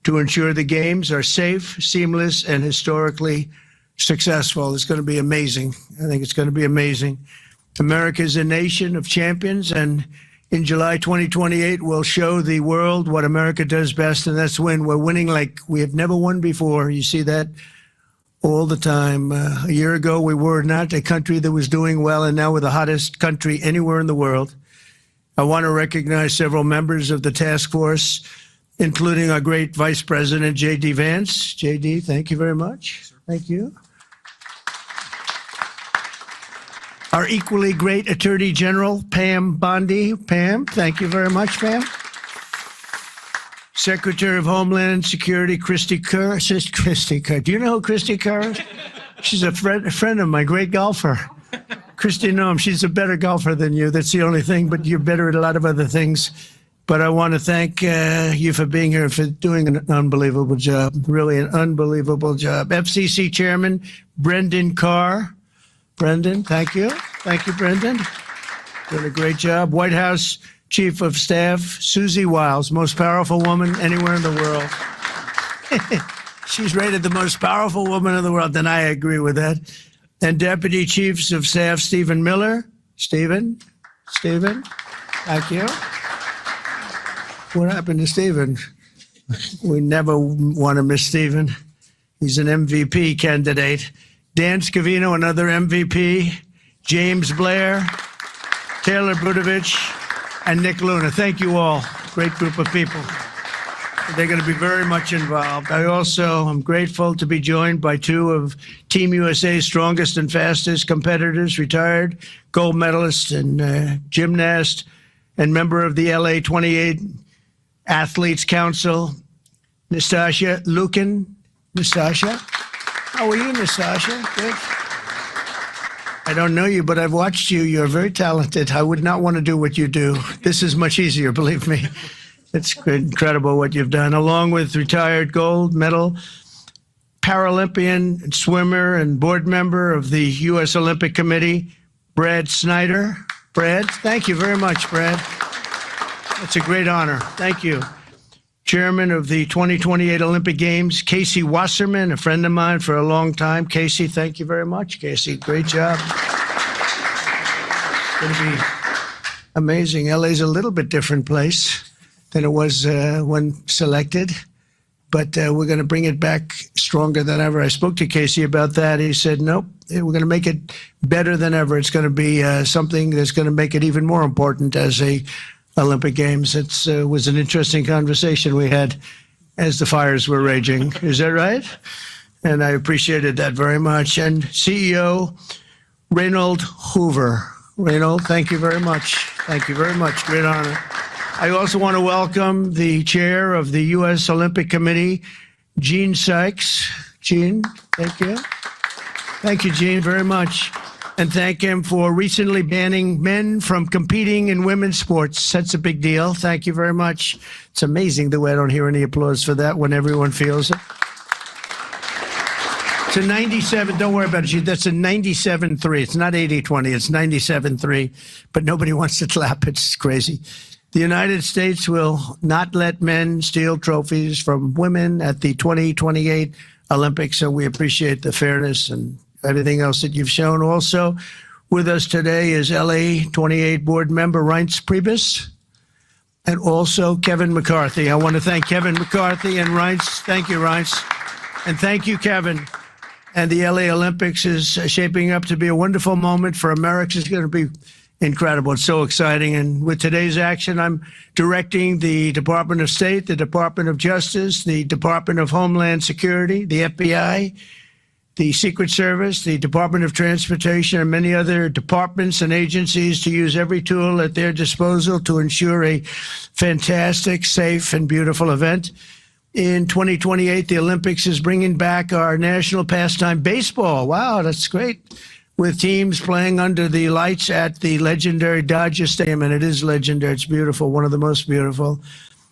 to ensure the games are safe, seamless, and historically successful. It's going to be amazing. I think it's going to be amazing. America is a nation of champions, and in July 2028, we'll show the world what America does best, and that's win. We're winning like we have never won before. You see that all the time. A year ago, we were not a country that was doing well, and now we're the hottest country anywhere in the world. I want to recognize several members of the task force, including our great Vice President, J.D. Vance. J.D., thank you very much. Thank you. Our equally great Attorney General, Pam Bondi. Pam, thank you very much, Pam. Secretary of Homeland Security, Christy Kerr. Christy Kerr. Do you know who Christy Kerr is? She's a friend of my, great golfer. Christy Noam, she's a better golfer than you. That's the only thing, but you're better at a lot of other things. But I want to thank you for being here, for doing an unbelievable job, really an unbelievable job. FCC Chairman, Brendan Carr. Brendan, thank you. Thank you, Brendan. Doing a great job. White House Chief of Staff, Susie Wiles, most powerful woman anywhere in the world. She's rated the most powerful woman in the world, and I agree with that. And Deputy Chiefs of Staff, Stephen Miller. Stephen, thank you. What happened to Stephen? We never want to miss Stephen. He's an MVP candidate. Dan Scavino, another MVP, James Blair, Taylor Budovich, and Nick Luna. Thank you all. Great group of people. They're going to be very much involved. I also am grateful to be joined by two of Team USA's strongest and fastest competitors, retired gold medalist and gymnast and member of the LA 28 Athletes Council, Nastasia Lukin. Nastasia? How are you, Nastasia? Good. I don't know you, but I've watched you. You're very talented. I would not want to do what you do. This is much easier, believe me. It's incredible what you've done. Along with retired gold medal Paralympian swimmer and board member of the U.S. Olympic Committee, Brad Snyder. Brad, thank you very much, Brad. It's a great honor. Thank you. Chairman of the 2028 Olympic Games, Casey Wasserman, a friend of mine for a long time. Casey, thank you very much. Casey, great job. It's going to be amazing. LA's a little bit different place than it was when selected, but we're going to bring it back stronger than ever. I spoke to Casey about that. He said, nope, we're going to make it better than ever. It's going to be something that's going to make it even more important as a Olympic Games. It was an interesting conversation we had as the fires were raging. Is that right? And I appreciated that very much. And CEO Reynold Hoover. Reynold, thank you very much. Thank you very much. Great honor. I also want to welcome the chair of the U.S. Olympic Committee, Gene Sykes. Gene, thank you. Thank you, Gene, very much. and thank him for recently banning men from competing in women's sports. That's a big deal. Thank you very much. It's amazing the way I don't hear any applause for that when everyone feels it. It's a 97. Don't worry about it. That's a 97-3. It's not 80-20. It's 97-3. But nobody wants to clap. It's crazy. The United States will not let men steal trophies from women at the 2028 Olympics. So we appreciate the fairness and everything else that you've shown. Also with us today is LA 28 board member Reince Priebus and also Kevin McCarthy. I want to thank Kevin McCarthy and Reince. Thank you, Reince. And thank you, Kevin. And the LA Olympics is shaping up to be a wonderful moment for America. It's going to be incredible. It's so exciting. And with today's action, I'm directing the Department of State, the Department of Justice, the Department of Homeland Security, the FBI, the Secret Service, the Department of Transportation, and many other departments and agencies to use every tool at their disposal to ensure a fantastic, safe, and beautiful event. In 2028, the Olympics is bringing back our national pastime, baseball. Wow, that's great. With teams playing under the lights at the legendary Dodger Stadium, and it is legendary. It's beautiful, one of the most beautiful.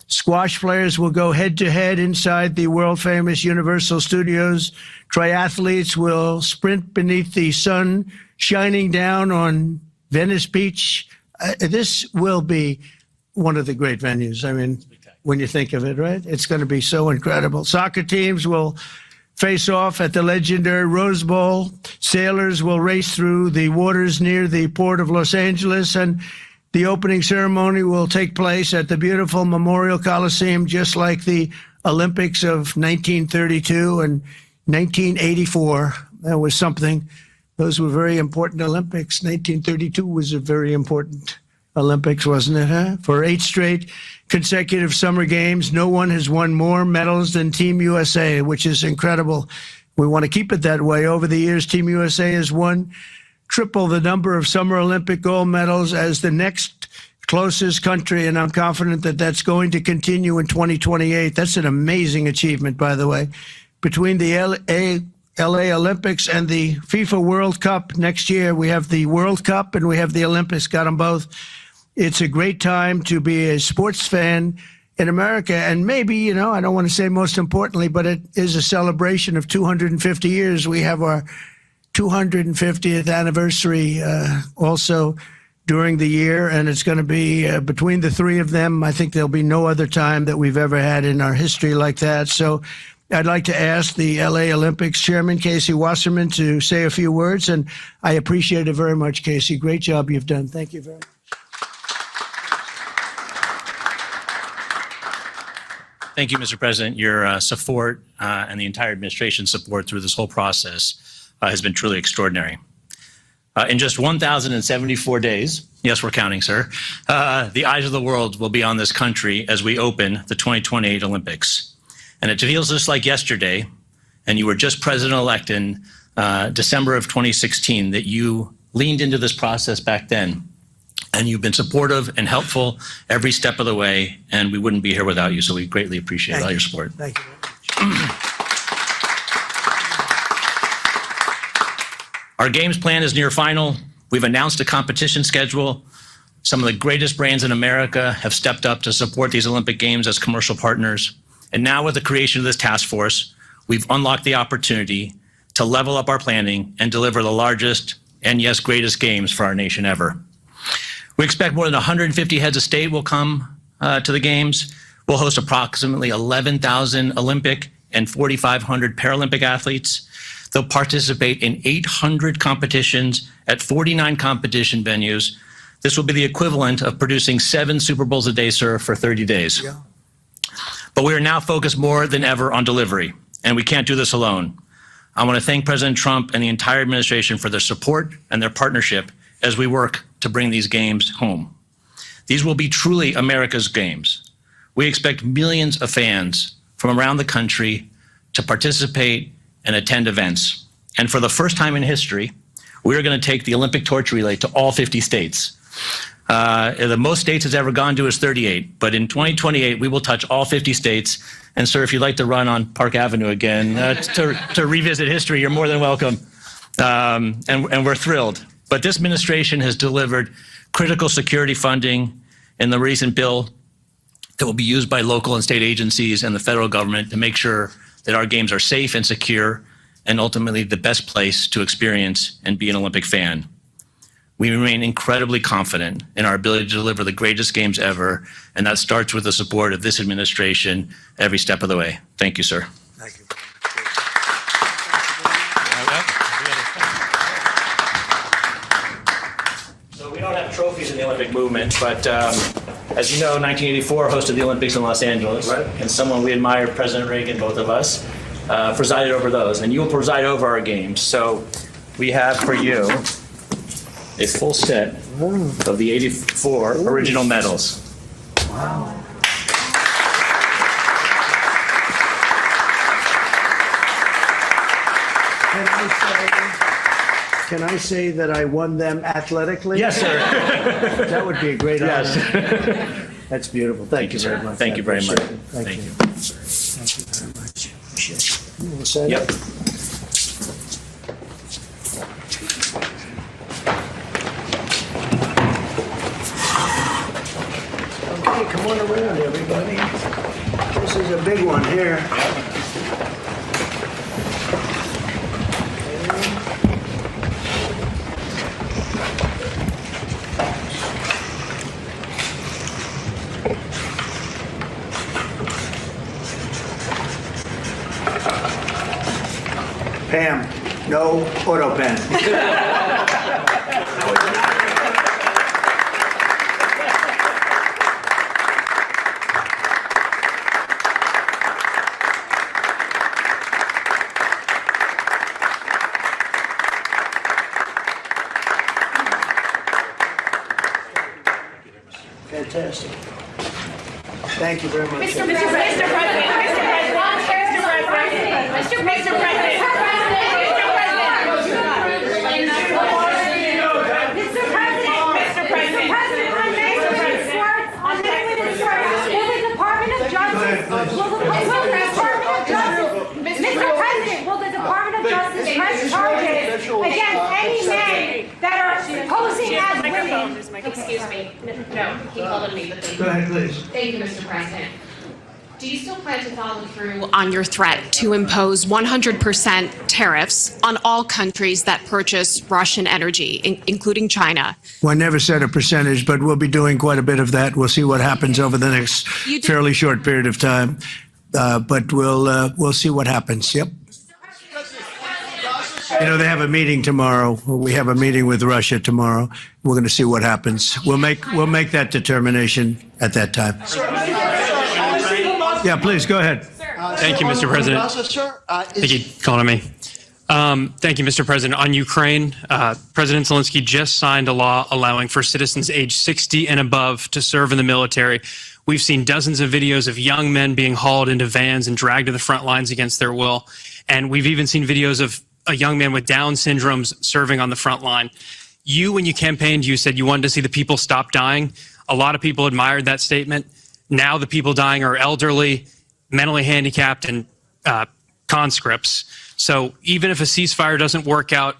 Squash players will go head-to-head inside the world-famous Universal Studios. Triathletes will sprint beneath the sun shining down on Venice Beach. This will be one of the great venues. I mean, when you think of it, right? It's going to be so incredible. Soccer teams will face off at the legendary Rose Bowl. Sailors will race through the waters near the port of Los Angeles, and the opening ceremony will take place at the beautiful Memorial Coliseum, just like the Olympics of 1932 and 1984. That was something. Those were very important Olympics. 1932 was a very important Olympics, wasn't it, huh? For 8 straight consecutive summer games, no one has won more medals than Team USA, which is incredible. We want to keep it that way. Over the years, Team USA has won triple the number of Summer Olympic gold medals as the next closest country, and I'm confident that that's going to continue in 2028. That's an amazing achievement, by the way. Between the LA Olympics and the FIFA World Cup next year, we have the World Cup and we have the Olympics, got them both. It's a great time to be a sports fan in America. And maybe, you know, I don't want to say most importantly, but it is a celebration of 250 years. We have our 250th anniversary also during the year, and it's going to be between the three of them. I think there'll be no other time that we've ever had in our history like that. So I'd like to ask the LA Olympics Chairman, Casey Wasserman, to say a few words, and I appreciate it very much, Casey. Great job you've done. Thank you very much. Thank you, Mr. President. Your support and the entire administration's support through this whole process has been truly extraordinary. In just 1,074 days, yes, we're counting, sir, the eyes of the world will be on this country as we open the 2028 Olympics. And it feels just like yesterday, and you were just president-elect in December of 2016, that you leaned into this process back then. And you've been supportive and helpful every step of the way, and we wouldn't be here without you, so we greatly appreciate all your support. Thank you very much. Our games plan is near final. We've announced a competition schedule. Some of the greatest brands in America have stepped up to support these Olympic Games as commercial partners. And now with the creation of this task force, we've unlocked the opportunity to level up our planning and deliver the largest and, yes, greatest games for our nation ever. We expect more than 150 heads of state will come to the Games. We'll host approximately 11,000 Olympic and 4,500 Paralympic athletes. They'll participate in 800 competitions at 49 competition venues. This will be the equivalent of producing 7 Super Bowls a day, sir, for 30 days. Yeah. But we are now focused more than ever on delivery, and we can't do this alone. I want to thank President Trump and the entire administration for their support and their partnership as we work to bring these games home. These will be truly America's games. We expect millions of fans from around the country to participate and attend events. And for the first time in history, we are going to take the Olympic torch relay to all 50 states. The most states it's ever gone to is 38, but in 2028, we will touch all 50 states. And sir, if you'd like to run on Park Avenue again to revisit history, you're more than welcome. And we're thrilled But this administration has delivered critical security funding in the recent bill that will be used by local and state agencies and the federal government to make sure that our games are safe and secure and ultimately the best place to experience and be an Olympic fan. We remain incredibly confident in our ability to deliver the greatest games ever, and that starts with the support of this administration every step of the way. Thank you, sir. Thank you. So we don't have trophies in the Olympic movement, but as you know, 1984 hosted the Olympics in Los Angeles, and someone we admire, President Reagan, both of us, presided over those, and you will preside over our games. So we have for you a full set of the 84 original medals. Wow. Can I say that I won them athletically? Yes, sir. That would be a great honor. Yes. That's beautiful. Thank you very much. Thank you very much. Thank you. Thank you very much. Appreciate it. You will say Yep. that? Okay, come on around, everybody. This is a big one here. Pam, no auto pen. Fantastic. Thank you very much. Mr. President. Will the Department of Justice press charges against any men that are posing as women? Excuse me. No, keep holding me. Go ahead, please. Thank you, Mr. President. Do you still plan to follow through on your threat to impose 100% tariffs on all countries that purchase Russian energy, including China? Well, I never said a percentage, but we'll be doing quite a bit of that. We'll see what happens over the next fairly short period of time. But we'll see what happens. Yep. You know, they have a meeting tomorrow. We have a meeting with Russia tomorrow. We're going to see what happens. We'll make that determination at that time. Yeah, please go ahead. Thank you, Mr. President. Thank you for calling me. Thank you, Mr. President. On Ukraine, President Zelensky just signed a law allowing for citizens age 60 and above to serve in the military. We've seen dozens of videos of young men being hauled into vans and dragged to the front lines against their will. And we've even seen videos of a young man with Down syndrome serving on the front line. You, when you campaigned, you said you wanted to see the people stop dying. A lot of people admired that statement. Now the people dying are elderly, mentally handicapped, and conscripts. So even if a ceasefire doesn't work out,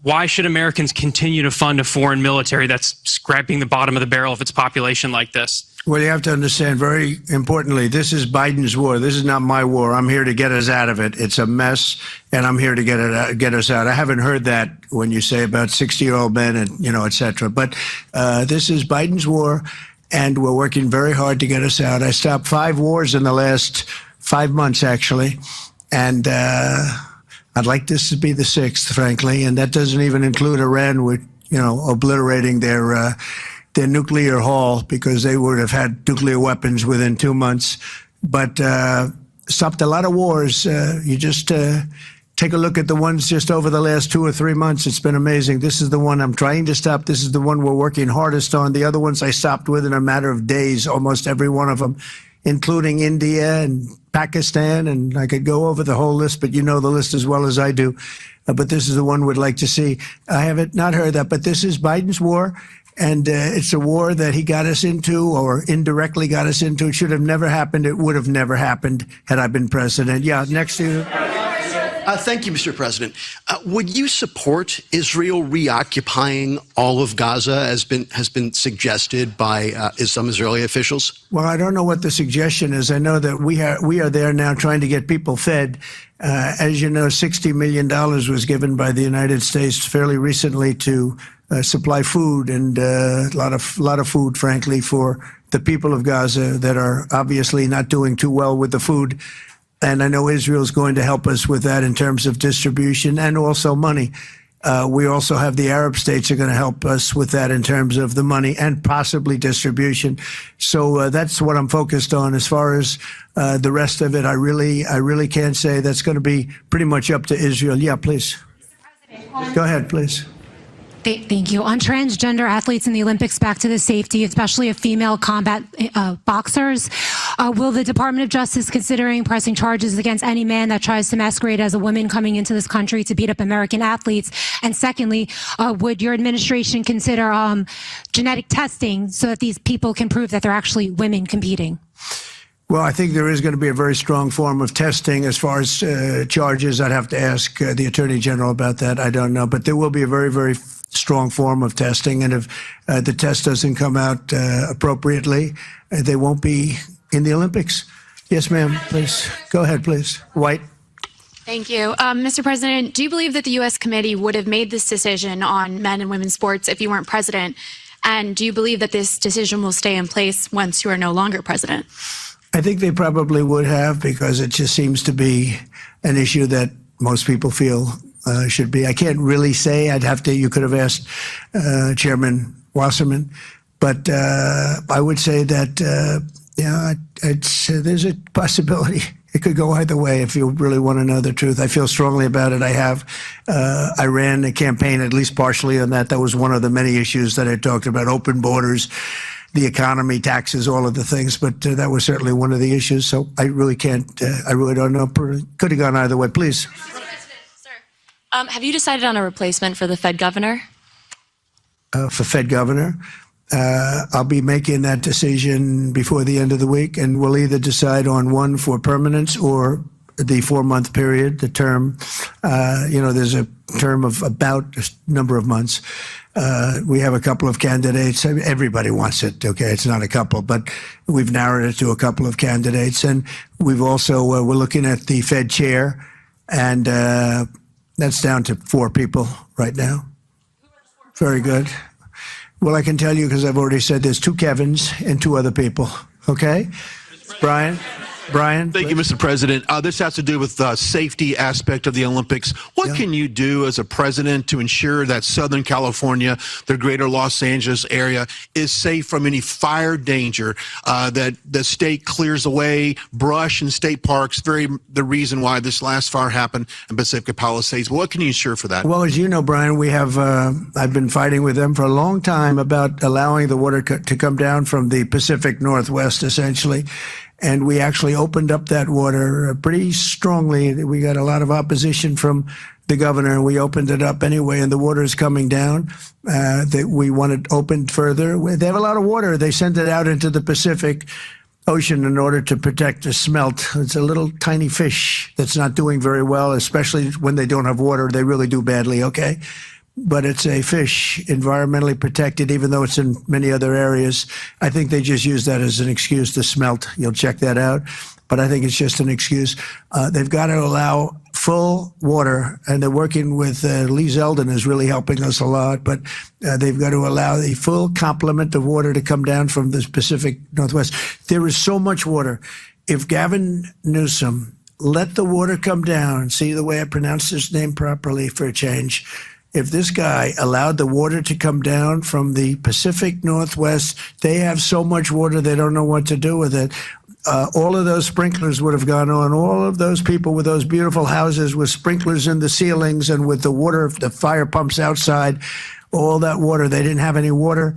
why should Americans continue to fund a foreign military that's scraping the bottom of the barrel of its population like this? Well, you have to understand, very importantly, this is Biden's war. This is not my war. I'm here to get us out of it. It's a mess, and I'm here to get us out. I haven't heard that when you say about 60-year-old men and, et cetera. But this is Biden's war, and we're working very hard to get us out. I stopped 5 wars in the last 5 months, actually, and I'd like this to be the 6th, frankly, and that doesn't even include Iran with, obliterating their nuclear haul, because they would have had nuclear weapons within 2 months. But stopped a lot of wars. You just take a look at the ones just over the last 2 or 3 months. It's been amazing. This is the one I'm trying to stop. This is the one we're working hardest on. The other ones I stopped within a matter of days, almost every one of them, including India and Pakistan. And I could go over the whole list, but you know the list as well as I do. But this is the one we'd like to see. I haven't not heard that, but this is Biden's war. And it's a war that he got us into, or indirectly got us into. It should have never happened. It would have never happened had I been president. Yeah, next to you. Thank you, Mr. President. Would you support Israel reoccupying all of Gaza as has been suggested by some Israeli officials? Well, I don't know what the suggestion is. I know that we are there now trying to get people fed. As you know, $60 million was given by the United States fairly recently to supply food and a lot of food, frankly, for the people of Gaza that are obviously not doing too well with the food. And I know Israel is going to help us with that in terms of distribution and also money. We also have the Arab states are going to help us with that in terms of the money and possibly distribution. So that's what I'm focused on. As far as the rest of it, I really can't say. That's going to be pretty much up to Israel. Yeah, please. Go ahead, please. Thank you. On transgender athletes in the Olympics, back to the safety, especially of female combat boxers, will the Department of Justice considering pressing charges against any man that tries to masquerade as a woman coming into this country to beat up American athletes? And secondly, would your administration consider genetic testing so that these people can prove that they're actually women competing? Well, I think there is going to be a very strong form of testing. As far as charges, I'd have to ask the Attorney General about that. I don't know. But there will be a very, very strong form of testing. And if the test doesn't come out appropriately, they won't be in the Olympics. Yes, ma'am, please. Go ahead, please. White. Thank you. Mr. President, do you believe that the U.S. committee would have made this decision on men and women's sports if you weren't president? And do you believe that this decision will stay in place once you are no longer president? I think they probably would have, because it just seems to be an issue that most people feel should be. I can't really say. You could have asked Chairman Wasserman, but I would say that, there's a possibility. It could go either way if you really want to know the truth. I feel strongly about it. I ran a campaign, at least partially on that. That was one of the many issues that I talked about: open borders, the economy, taxes, all of the things. But that was certainly one of the issues. So I really can't, I really don't know. Could have gone either way. Please. Have you decided on a replacement for the Fed governor? For Fed governor, I'll be making that decision before the end of the week, and we'll either decide on one for permanence or the 4-month period, the term. There's a term of about a number of months. We have a couple of candidates. Everybody wants it, okay? It's not a couple, but we've narrowed it to a couple of candidates. And we've also, we're looking at the Fed chair, and that's down to 4 people right now. Very good. Well, I can tell you, because I've already said there's 2 Kevins and 2 other people, okay? Brian? Thank you, Mr. President. This has to do with the safety aspect of the Olympics. What can you do as a president to ensure that Southern California, the greater Los Angeles area, is safe from any fire danger, that the state clears away brush in state parks, the reason why this last fire happened in Pacific Palisades? What can you ensure for that? Well, as you know, Brian, we have, I've been fighting with them for a long time about allowing the water to come down from the Pacific Northwest, essentially. And we actually opened up that water pretty strongly. We got a lot of opposition from the governor, and we opened it up anyway, and the water is coming down. We want it opened further. They have a lot of water. They sent it out into the Pacific Ocean in order to protect the smelt. It's a little tiny fish that's not doing very well, especially when they don't have water. They really do badly, okay? But it's a fish, environmentally protected, even though it's in many other areas. I think they just use that as an excuse to smelt. You'll check that out. But I think it's just an excuse. They've got to allow full water, and they're working with Lee Zeldin is really helping us a lot. But they've got to allow the full complement of water to come down from the Pacific Northwest. There is so much water. If Gavin Newsom let the water come down, see the way I pronounced his name properly for a change, if this guy allowed the water to come down from the Pacific Northwest, they have so much water they don't know what to do with it. All of those sprinklers would have gone on. All of those people with those beautiful houses with sprinklers in the ceilings and with the water, the fire pumps outside, all that water, they didn't have any water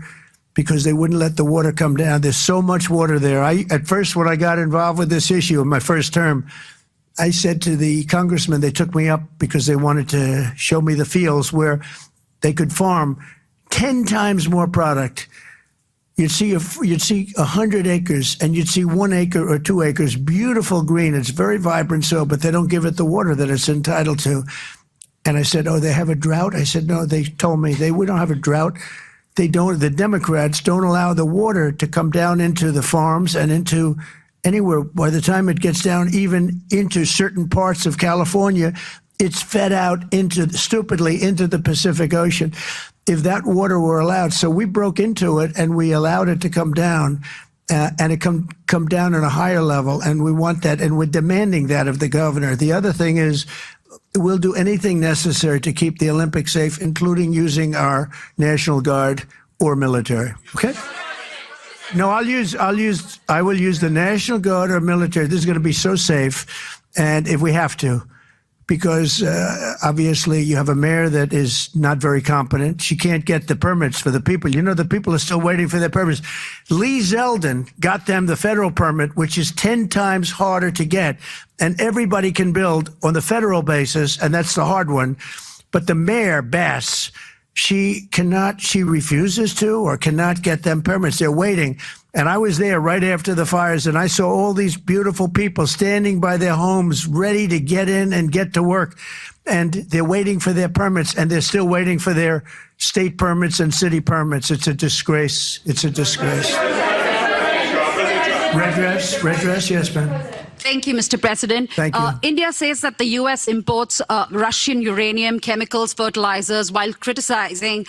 because they wouldn't let the water come down. There's so much water there. At first, when I got involved with this issue in my first term, I said to the congressman, they took me up because they wanted to show me the fields where they could farm 10 times more product you'd see 100 acres, and you'd see 1 acre or 2 acres, beautiful green. It's very vibrant soil, but they don't give it the water that it's entitled to. And I said, oh, they have a drought? I said, no, they told me we don't have a drought. They don't, the Democrats don't allow the water to come down into the farms and into anywhere. By the time it gets down even into certain parts of California, it's fed out stupidly into the Pacific Ocean. If that water were allowed, so we broke into it and we allowed it to come down, and it come down at a higher level, and we want that, and we're demanding that of the governor. The other thing is, we'll do anything necessary to keep the Olympics safe, including using our National Guard or military. Okay? No, I will use the National Guard or military. This is going to be so safe, and if we have to, because obviously you have a mayor that is not very competent. She can't get the permits for the people. You know, the people are still waiting for their permits. Lee Zeldin got them the federal permit, which is 10 times harder to get. And everybody can build on the federal basis, and that's the hard one. But the mayor, Bass, she refuses to or cannot get them permits. They're waiting. And I was there right after the fires, and I saw all these beautiful people standing by their homes, ready to get in and get to work. And they're waiting for their permits, and they're still waiting for their state permits and city permits. It's a disgrace. It's a disgrace. Redress, yes, ma'am. Thank you, Mr. President. Thank you. India says that the U.S. imports Russian uranium, chemicals, fertilizers, while criticizing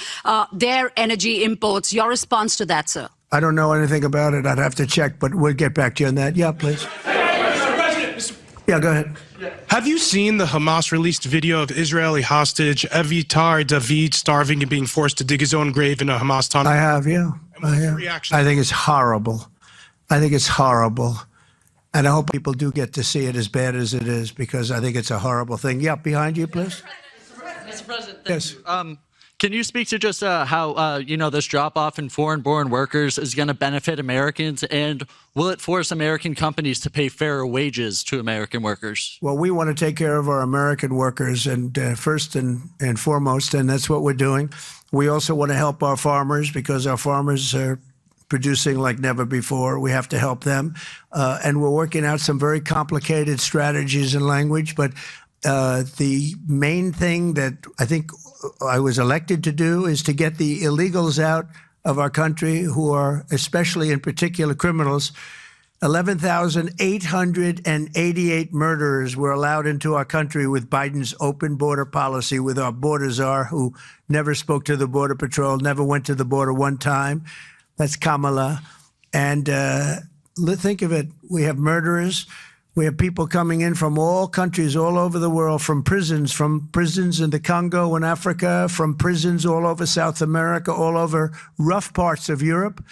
their energy imports. Your response to that, sir? I don't know anything about it. I'd have to check, but we'll get back to you on that. Yeah, please. Mr. President, Yeah, go ahead. have you seen the Hamas-released video of Israeli hostage Avitar David starving and being forced to dig his own grave in a Hamas tunnel? I have, yeah. I have. I think it's horrible. I think it's horrible. And I hope people do get to see it as bad as it is, because I think it's a horrible thing. Yeah, behind you, please. Mr. President, yes. Can you speak to just how, this drop-off in foreign-born workers is going to benefit Americans, and will it force American companies to pay fairer wages to American workers? Well, we want to take care of our American workers, and first and foremost, and that's what we're doing. We also want to help our farmers, because our farmers are producing like never before. We have to help them. And we're working out some very complicated strategies and language, but the main thing that I think I was elected to do is to get the illegals out of our country, who are especially in particular criminals. 11,888 murderers were allowed into our country with Biden's open border policy, with our border czar, who never spoke to the Border Patrol, never went to the border one time. That's Kamala. And think of it. We have murderers. We have people coming in from all countries all over the world, from prisons in the Congo and Africa, from prisons all over South America, all over rough parts of Europe,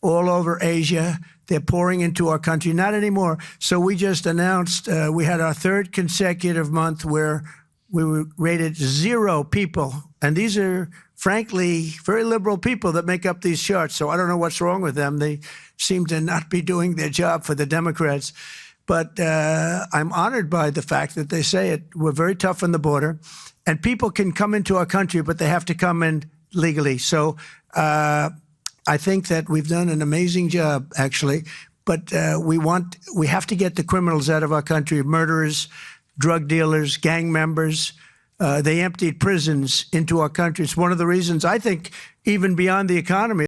all over Asia. They're pouring into our country. Not anymore. So we just announced we had our third consecutive month where we were rated 0 people. And these are, frankly, very liberal people that make up these charts. So I don't know what's wrong with them. They seem to not be doing their job for the Democrats. But I'm honored by the fact that they say it. We're very tough on the border, and people can come into our country, but they have to come in legally. So I think that we've done an amazing job, actually. But we have to get the criminals out of our country: murderers, drug dealers, gang members. They emptied prisons into our country. It's one of the reasons, I think, even beyond the economy.